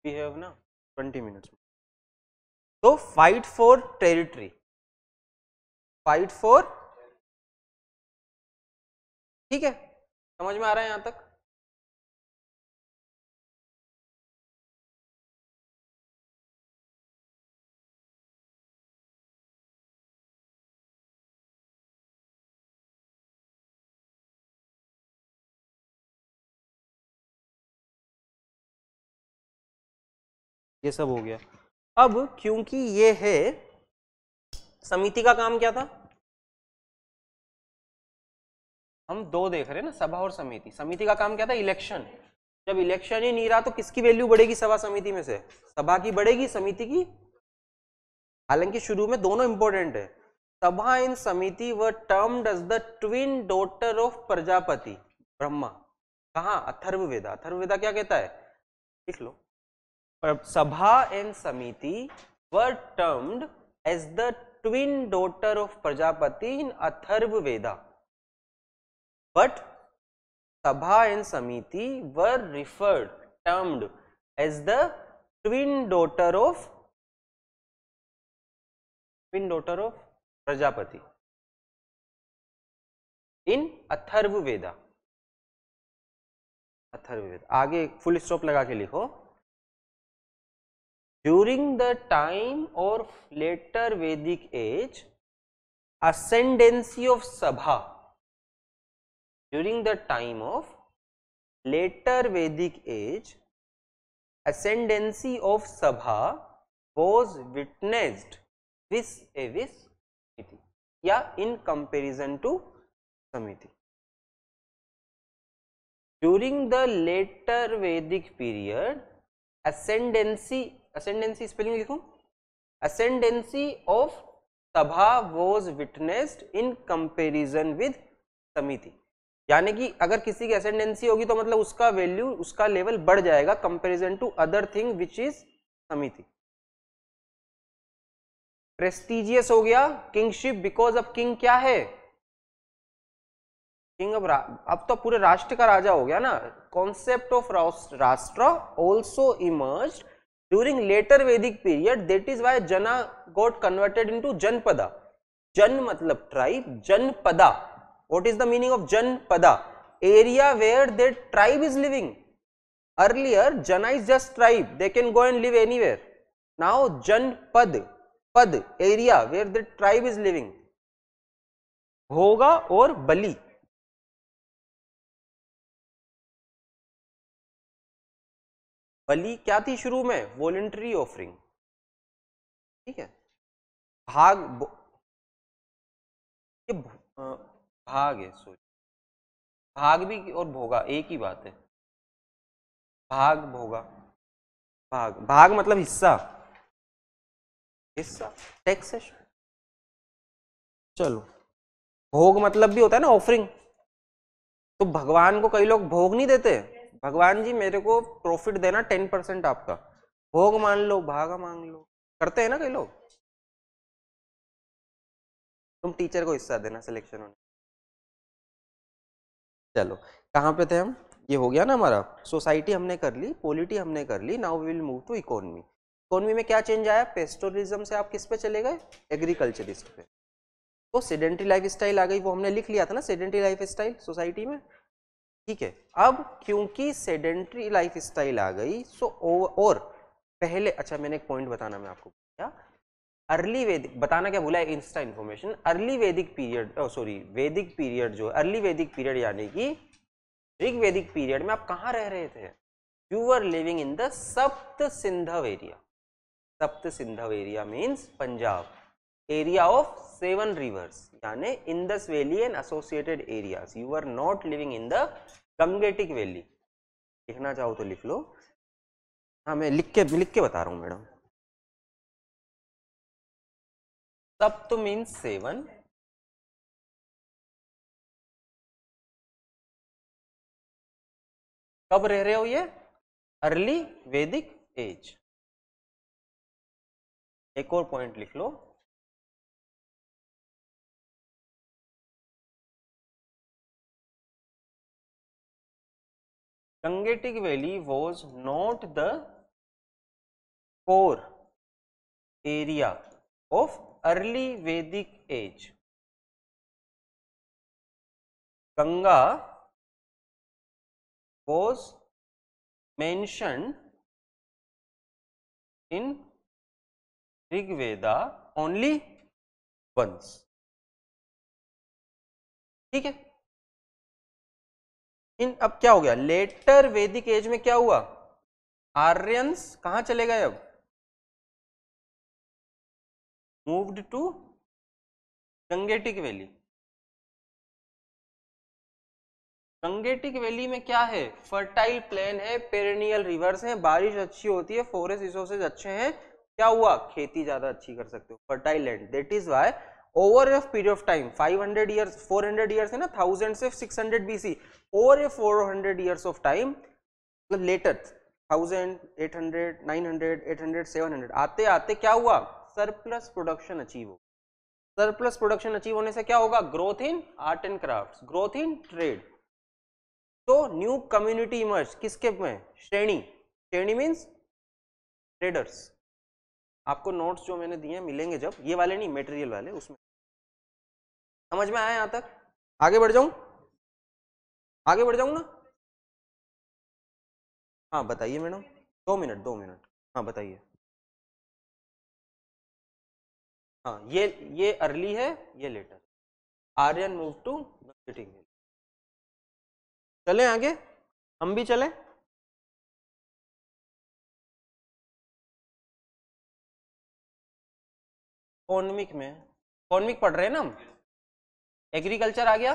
वी हैव ना 20 मिनट्स। तो fight for territory, fight for ठीक है, समझ में आ रहा है यहां तक? ये सब हो गया। अब क्योंकि ये है, समिति का काम क्या था? हम दो देख रहे हैं ना, सभा और समिति। समिति का काम क्या था? इलेक्शन। जब इलेक्शन ही नहीं रहा तो किसकी वैल्यू बढ़ेगी सभा समिति में से? सभा की बढ़ेगी, समिति की? हालांकि शुरू में दोनों इंपॉर्टेंट है। Sabha and Samiti were termed as the twin daughter of Prajapati Brahma. कहा? अथर्ववेदा। अथर्ववेदा क्या कहता है? लिख लो। Sabha and Samiti were termed as the twin daughter of Prajapati in Atharvaveda, but Sabha and Samiti were termed as the twin daughter of Prajapati in Atharvaveda. आगे full stop लगा के लिखो। During the time of later Vedic age, ascendancy of Sabha. During the time of later Vedic age, ascendancy of Sabha was witnessed vis-a-vis Samiti, या in comparison to Samiti. During the later Vedic period, ascendancy spelling लिखूं, ascendancy of Sabha was witnessed in comparison with Samiti. यानी कि अगर किसी की ascendancy होगी तो मतलब उसका वैल्यू, उसका लेवल बढ़ जाएगा comparison to other thing which is समिति। प्रेस्टिजियस हो गया किंगशिप, बिकॉज ऑफ किंग क्या है? किंग अब तो पूरे राष्ट्र का राजा हो गया ना। कॉन्सेप्ट ऑफ राष्ट्र also emerged during later Vedic period, that is why जना गॉट कन्वर्टेड इनटू जनपदा। जन मतलब tribe, जनपदा, what is the meaning of janpada? Area where that tribe is living. Earlier jana is just tribe, they can go and live anywhere. Now janpad, pad, area where the tribe is living. भोगा और बलि, बलि क्या थी शुरू में? Voluntary offering, ठीक है। भाग, ये भाग है, सॉरी, भाग भी और भोगा एक ही बात है। भाग भोगा, भाग मतलब हिस्सा, टैक्सेशन। चलो, भोग मतलब भी होता है ना ऑफरिंग। तो भगवान को कई लोग भोग नहीं देते, भगवान जी मेरे को प्रॉफिट देना 10% आपका, भोग मान लो, भागा मांग लो, करते हैं ना कई लोग। तुम टीचर को हिस्सा देना सिलेक्शन होने। चलो कहाँ पे थे हम? ये हो गया ना हमारा, सोसाइटी हमने कर ली, पॉलिटी हमने कर ली। Now we will move to economy. Economy में क्या चेंज आया? पेस्टोरिज्म से आप किस पे चले गए? एग्रीकल्चरिस्ट पे। तो सेडेंटरी लाइफ स्टाइल आ गई, वो हमने लिख लिया था ना, सेडेंटरी लाइफ स्टाइल सोसाइटी में, ठीक है। अब क्योंकि सेडेंटरी लाइफ स्टाइल आ गई, सो और पहले, अच्छा मैंने एक पॉइंट बताना मैं आपको, क्या अर्ली वैदिक बताना क्या भूला, Insta information. Early Vedic period, sorry वैदिक पीरियड जो अर्ली वैदिक पीरियड यानी कि ऋग वैदिक पीरियड में आप कहाँ रह रहे थे? You were living in the Sapta Sindhava area. Sapta Sindhava area means Punjab, area of 7 rivers, यानी Indus valley and associated areas. You are not living in the Gangetic valley. लिखना चाहो तो लिख लो। हाँ मैं लिख के बता रहा हूँ मैडम। सप्त मीन्स 7, कब रह रहे हो ये? अर्ली वैदिक एज। एक और पॉइंट लिख लो, Gangetic Valley was not the core area of early Vedic age. Ganga was mentioned in Rigveda only once. ठीक है। अब क्या हो गया, लेटर वैदिक एज में क्या हुआ, आर्यंस कहां चले गए, अब moved to Gangetic valley. Gangetic valley में क्या है, फर्टाइल प्लेन है, पेरेनियल रिवर्स है, बारिश अच्छी होती है, फॉरेस्ट रिसोर्सेज अच्छे हैं, क्या हुआ, खेती ज्यादा अच्छी कर सकते हो, fertile land. That is why over a period of time 500 years 400 years है ना, 1000 से 600 BC, over a 400 years of time, मतलब लेटर 1000 800 900 800 700 आते आते क्या हुआ, सरप्लस प्रोडक्शन अचीव हो। सरप्लस प्रोडक्शन अचीव होने से क्या होगा, growth in art and crafts, growth in trade. तो न्यू कम्युनिटी इमर्ज किसके में, श्रेणी, श्रेणी मीन्स ट्रेडर्स। आपको नोट्स जो मैंने दिए मिलेंगे जब, ये वाले नहीं मटेरियल वाले, उसमें समझ में आया, यहां तक आगे बढ़ जाऊं, आगे बढ़ जाऊं ना, हाँ बताइए मैडम, 2 मिनट, हाँ बताइए। हाँ ये अर्ली है, ये later, Aryan move to Gangetic valley. चलें आगे, हम भी चलें। कॉनमिक में, कॉनमिक पढ़ रहे हैं ना हम, एग्रीकल्चर आ गया,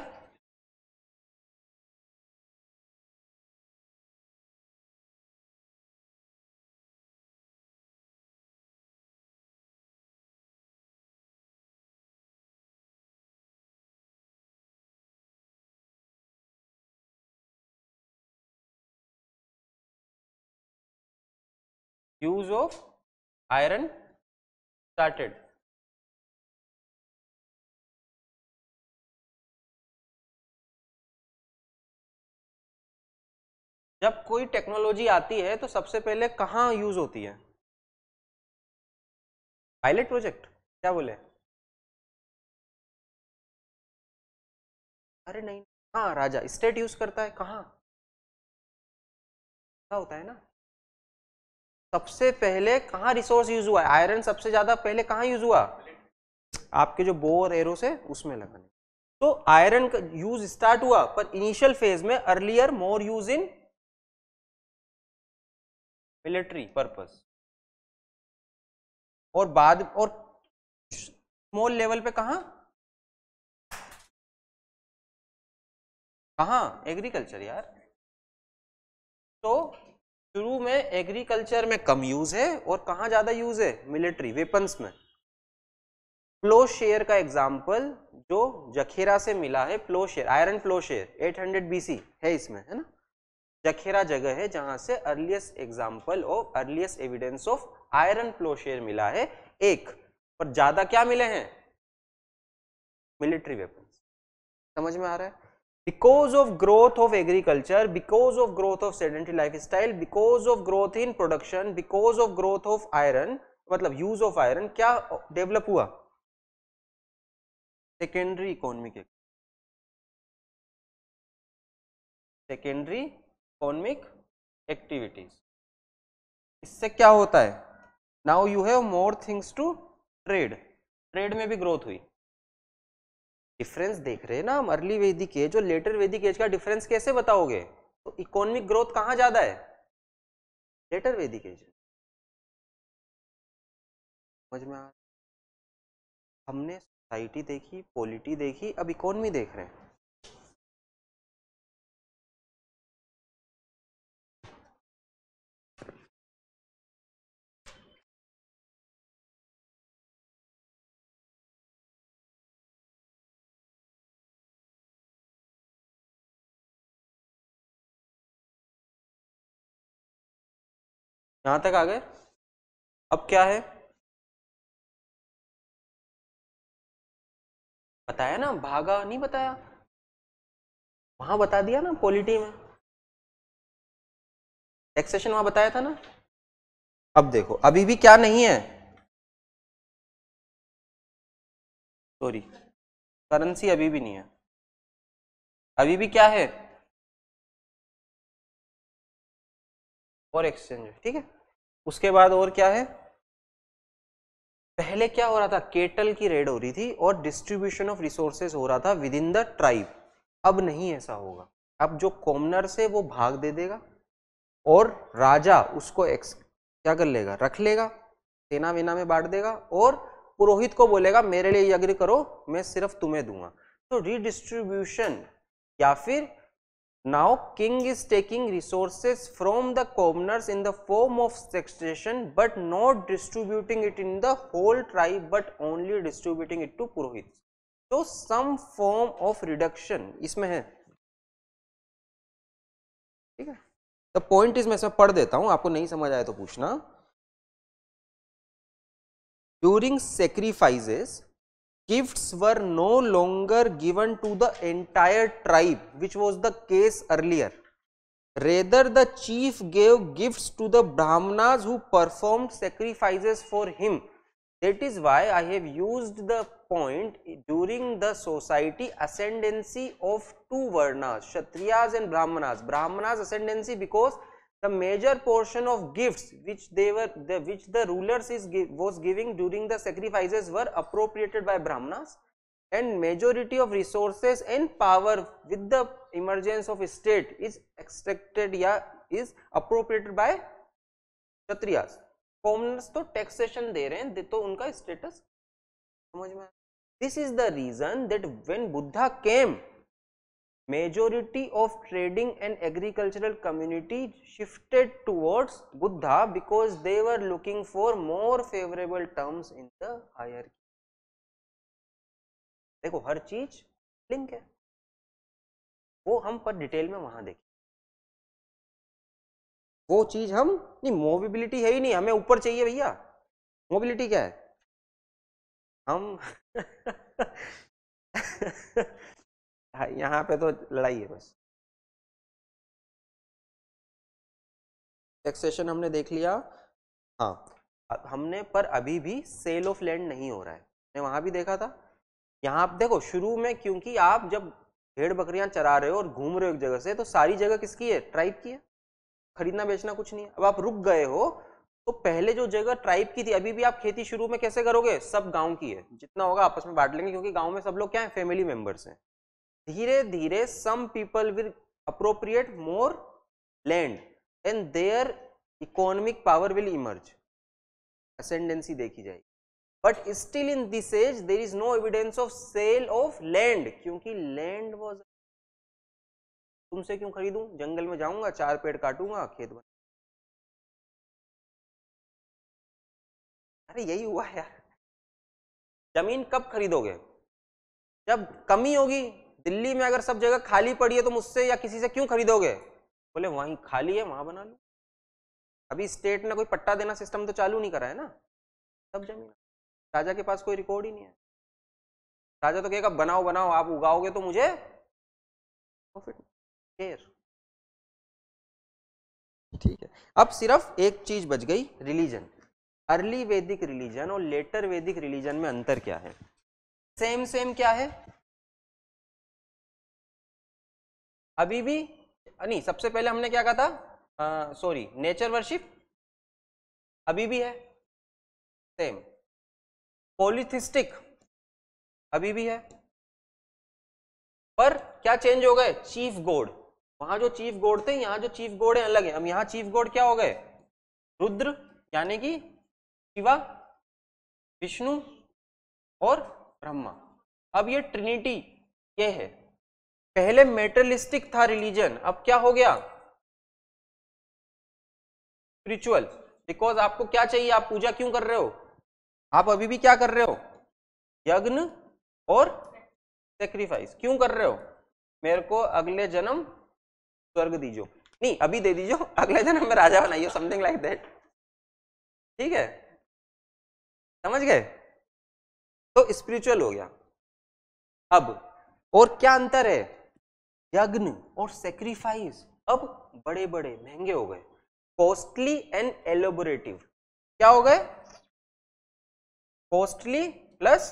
यूज ऑफ आयरन स्टार्टेड। जब कोई टेक्नोलॉजी आती है तो सबसे पहले कहाँ यूज होती है, पायलट प्रोजेक्ट, क्या बोले, अरे नहीं, हाँ राजा स्टेट यूज करता है, कहाँ क्या होता है ना, सबसे पहले कहाँ रिसोर्स यूज हुआ है, आयरन सबसे ज्यादा पहले कहाँ यूज हुआ, आपके जो बो और एरो से उसमें लगाने। तो आयरन का यूज स्टार्ट हुआ, पर इनिशियल फेज में earlier more use in military purpose, और बाद और स्मॉल लेवल पे कहाँ कहाँ एग्रीकल्चर यार। तो शुरू में एग्रीकल्चर में कम यूज है, और कहाँ ज्यादा यूज है, मिलिट्री वेपन्स में। प्लो शेयर का एग्जाम्पल जो जखेरा से मिला है, प्लो शेयर, आयरन प्लो शेयर 800 BC है इसमें, है ना, जखेरा जगह है जहां से earliest example of earliest evidence of iron ploughshare मिला है एक, पर ज्यादा क्या मिले हैं, मिलिट्री वेपन्स। समझ में आ रहा है, because of growth of agriculture, because of growth of sedentary lifestyle, because of growth in production, because of growth of iron, मतलब यूज ऑफ आयरन, क्या डेवलप हुआ, secondary economic, secondary economic activities. इससे क्या होता है, now you have more things to trade, trade में भी growth हुई। डिफरेंस देख रहे हैं ना हम, अर्ली वैदिक एज और लेटर वैदिक एज का डिफरेंस कैसे बताओगे, तो इकोनॉमिक ग्रोथ कहाँ ज्यादा है, लेटर वैदिक एज। समझ में आ, हमने सोसाइटी देखी, पॉलिटी देखी, अब इकोनॉमी देख रहे हैं। यहां तक आ गए, अब क्या है, बताया ना, भागा नहीं बताया, वहां बता दिया ना, पॉलिटी में टैक्सेशन वहां बताया था ना। अब देखो अभी भी क्या नहीं है, सॉरी, करेंसी अभी भी नहीं है, अभी भी क्या है, और एक्सचेंज, ठीक है। उसके बाद और क्या है, पहले क्या हो रहा था, केटल की रेड हो रही थी और डिस्ट्रीब्यूशन ऑफ रिसोर्सेज हो रहा था विद इन द ट्राइब। अब नहीं ऐसा होगा, अब जो कॉमनर से वो भाग दे देगा और राजा उसको क्या कर लेगा, रख लेगा, सेना वेना में बांट देगा और पुरोहित को बोलेगा मेरे लिए यज्ञ करो, मैं सिर्फ तुम्हें दूंगा। तो रीडिस्ट्रीब्यूशन, या फिर now king is taking resources from the commoners in the form of taxation but not distributing it in the whole tribe but only distributing it to purohits. तो some form of reduction इसमें है, ठीक है। The point is, मैं इसमें पढ़ देता हूं, आपको नहीं समझ आया तो पूछना। During sacrifices, gifts were no longer given to the entire tribe, which was the case earlier. Rather, the chief gave gifts to the brahmanas who performed sacrifices for him. That is why I have used the point during the society ascendancy of two varnas, Kshatriyas and Brahmanas. Brahmanas ascendancy because the major portion of gifts which the rulers was giving during the sacrifices were appropriated by Brahmanas, and majority of resources and power with the emergence of state is extracted या is appropriated by Kshatriyas. Commoners तो taxation दे रहे हैं, तो उनका status समझ में। This is the reason that when Buddha came, majority of trading and agricultural community shifted towards Buddha because they were looking for more favorable terms in the hierarchy. देखो हर चीज लिंक है, वो हम पर डिटेल में वहां देखें, वो चीज हम नहीं, मोबिलिटी है ही नहीं, हमें ऊपर चाहिए भैया। मोबिलिटी क्या है, हम यहाँ पे तो लड़ाई है बस। टैक्सेशन हमने देख लिया, हाँ हमने, पर अभी भी सेल ऑफ लैंड नहीं हो रहा है, मैं वहां भी देखा था। यहाँ आप देखो शुरू में, क्योंकि आप जब भेड़ बकरियां चरा रहे हो और घूम रहे हो एक जगह से, तो सारी जगह किसकी है, ट्राइब की है, खरीदना बेचना कुछ नहीं है। अब आप रुक गए हो, तो पहले जो जगह ट्राइब की थी, अभी भी आप खेती शुरू में कैसे करोगे, सब गांव की है, जितना होगा आपस में बांट लेंगे, क्योंकि गांव में सब लोग क्या है, फैमिली मेंबर्स हैं। धीरे धीरे some people will appropriate more land and their economic power will emerge, ascendancy देखी जाएगी। But still in this age there is no evidence of sale of land, क्योंकि लैंड वाज, तुमसे क्यों खरीदूं, जंगल में जाऊंगा, 4 पेड़ काटूंगा, खेत बना। अरे यही हुआ यार, जमीन कब खरीदोगे, जब कमी होगी। दिल्ली में अगर सब जगह खाली पड़ी है तो मुझसे या किसी से क्यों खरीदोगे, बोले वहीं खाली है वहां बना लो। अभी स्टेट ने कोई पट्टा देना सिस्टम तो चालू नहीं करा है ना, सब जमीन राजा के पास कोई रिकॉर्ड ही नहीं है। राजा तो कहेगा बनाओ बनाओ, आप उगाओगे तो मुझे प्रॉफिट, ठीक है। अब सिर्फ एक चीज बच गई, रिलीजन। अर्ली वैदिक रिलीजन और लेटर वैदिक रिलीजन में अंतर क्या है, सेम सेम क्या है, अभी भी नहीं। सबसे पहले हमने क्या कहा था, सॉरी, नेचर वर्शिप अभी भी है सेम, पॉलीथिस्टिक अभी भी है, पर क्या चेंज हो गए, चीफ गॉड, वहां जो चीफ गॉड थे, यहाँ जो चीफ गॉड है अलग है। अब यहाँ चीफ गॉड क्या हो गए, रुद्र यानी कि शिवा, विष्णु और ब्रह्मा। अब ये ट्रिनिटी ये है, पहले मेटलिस्टिक था रिलीजन, अब क्या हो गया, स्पिरिचुअल। बिकॉज आपको क्या चाहिए, आप पूजा क्यों कर रहे हो, आप अभी भी क्या कर रहे हो, यज्ञ और सेक्रीफाइस क्यों कर रहे हो, मेरे को अगले जन्म स्वर्ग दीजो, नहीं अभी दे दीजो, अगले जन्म में राजा बनाइए, समथिंग लाइक दैट, ठीक है, समझ गए। तो स्पिरिचुअल हो गया। अब और क्या अंतर है, यज्ञ और सेक्रीफाइस अब बड़े बड़े महंगे हो गए, कॉस्टली एंड एलोबोरेटिव, क्या हो गए, costly plus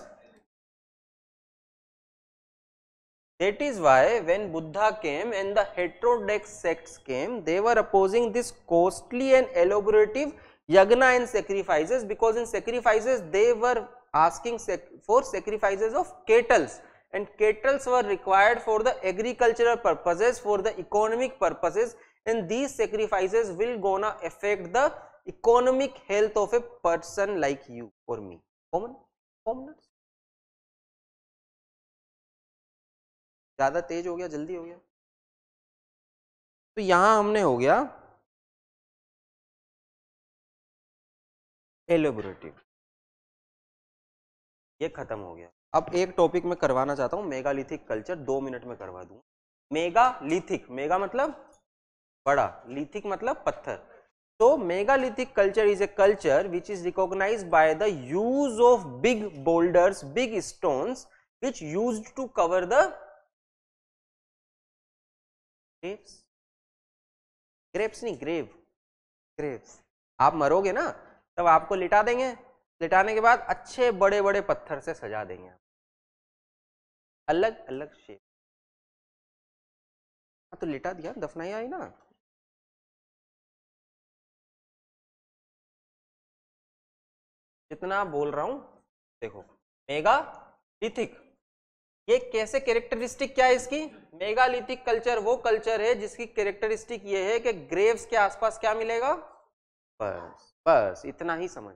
That is why when Buddha came and the heterodox sects came, they were opposing this costly and elaborative yagna and sacrifices, because in sacrifices they were asking for sacrifices of cattle, and cattle were required for the agricultural purposes, for the economic purposes, and these sacrifices will gonna affect the economic health of a person like you or me, commoners. ज्यादा तेज हो गया, जल्दी हो गया, तो यहां हमने हो गया एलेबोरेटिव, ये खत्म हो गया। अब एक टॉपिक में करवाना चाहता हूं, मेगालिथिक कल्चर, 2 मिनट में करवा दूं। मेगालिथिक, मेगा मतलब बड़ा, लिथिक मतलब पत्थर। तो megalithic culture is a culture which is recognised by the use of big boulders, big stones which used to cover the graves, graves नहीं, ग्रेव्स। आप मरोगे ना तब आपको लिटा देंगे, लिटाने के बाद अच्छे बड़े बड़े पत्थर से सजा देंगे, अलग अलग शेप। तो लिटा दिया, दफनाया ही ना। जितना बोल रहा हूं देखो, मेगालिथिक, ये कैसे कैरेक्टरिस्टिक क्या है इसकी? मेगालिथिक कल्चर वो कल्चर है जिसकी कैरेक्टरिस्टिक ये है कि ग्रेव्स के आसपास क्या मिलेगा, बस बस इतना ही समझ।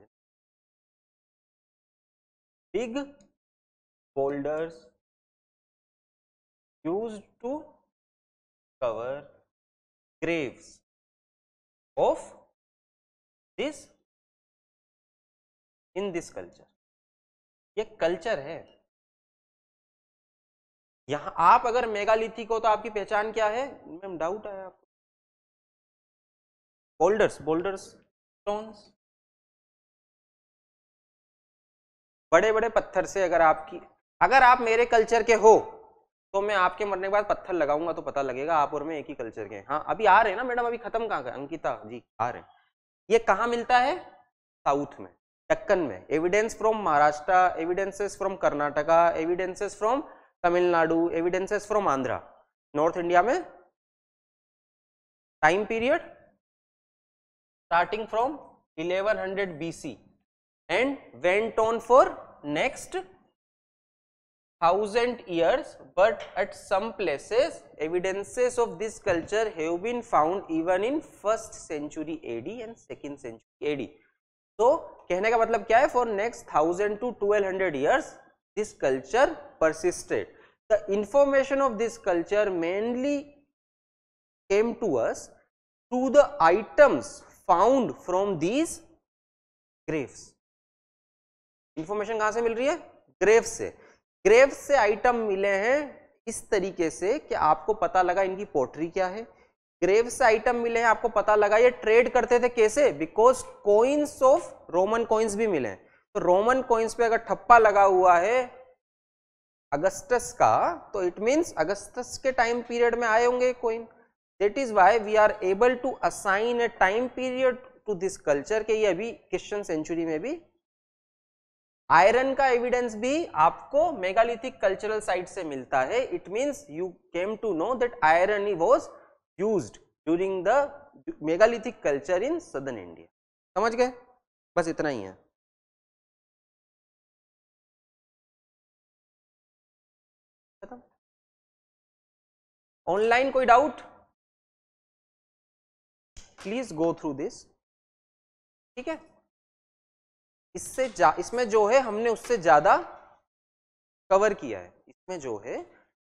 Big boulders used to cover graves of this, in this culture, ये कल्चर है। यहां आप अगर मेगालिथिक हो तो आपकी पहचान क्या है? मैम डाउट आया आपको? बोल्डर्स, बोल्डर्स स्टोन्स, बड़े बड़े पत्थर से। अगर आप मेरे कल्चर के हो तो मैं आपके मरने के बाद पत्थर लगाऊंगा तो पता लगेगा आप और मैं एक ही कल्चर के हैं। हाँ अभी आ रहे हैं ना मैडम, अभी खत्म कहाँ का, अंकिता जी आ रहे हैं। ये कहाँ मिलता है? साउथ में, दक्कन में। Evidence from Maharashtra, evidences from Karnataka, evidences from Tamil Nadu, evidences from Andhra. North India में time period starting from 1100 BC and went on for next 1000 years, but at some places evidences of this culture have been found even in 1st century AD and 2nd century AD. तो कहने का मतलब क्या है? For next 1000 to 1200 years this culture persisted. The information of this culture mainly came to us through the items found from these graves. Information कहां से मिल रही है? ग्रेव्स से। ग्रेव्स से आइटम मिले हैं इस तरीके से कि आपको पता लगा इनकी पोट्री क्या है। ग्रेव्स से आइटम मिले हैं, आपको पता लगा ये ट्रेड करते थे कैसे, because coins of Roman coins भी मिले हैं। तो रोमन कॉइन्स पे अगर ठप्पा लगा हुआ है अगस्टस का, तो इट मींस अगस्टस के टाइम पीरियड में आए होंगे coin. That is why we are able to assign a time period to this culture के ये अभी क्रिश्चियन सेंचुरी में भी। आयरन का एविडेंस भी आपको मेगालिथिक कल्चरल साइट से मिलता है। It means you came to know that iron was used during the megalithic culture in southern India. समझ गए? बस इतना ही है। ऑनलाइन कोई doubt? Please go through this, ठीक है। इसमें जो है हमने उससे ज्यादा कवर किया है, इसमें जो है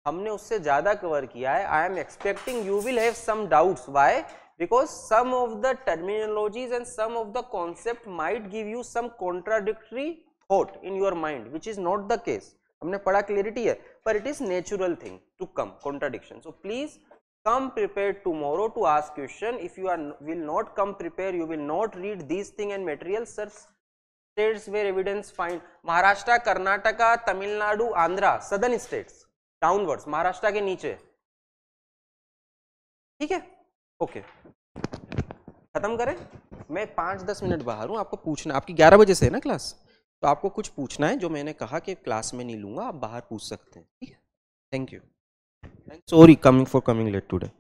हमने उससे ज्यादा कवर किया है। I am expecting you will have some doubts. Why? Because some of the terminologies and some of the concept might give you some contradictory thought in your mind, which is not the case. हमने पढ़ा, clarity है, पर it is natural thing to come contradiction. So please come prepared tomorrow to ask question. If you will not come prepared, you will not read these thing and material. Search states where evidence find. Maharashtra, Karnataka, Tamil Nadu, Andhra, southern states downwards, Maharashtra के नीचे, ठीक है। Okay खत्म करें। मैं 5-10 minute बाहर हूँ, आपको पूछना, आपकी 11 बजे से है ना क्लास, तो आपको कुछ पूछना है जो मैंने कहा कि क्लास में नहीं लूंगा, आप बाहर पूछ सकते हैं, ठीक है। Thank you. And sorry coming late today.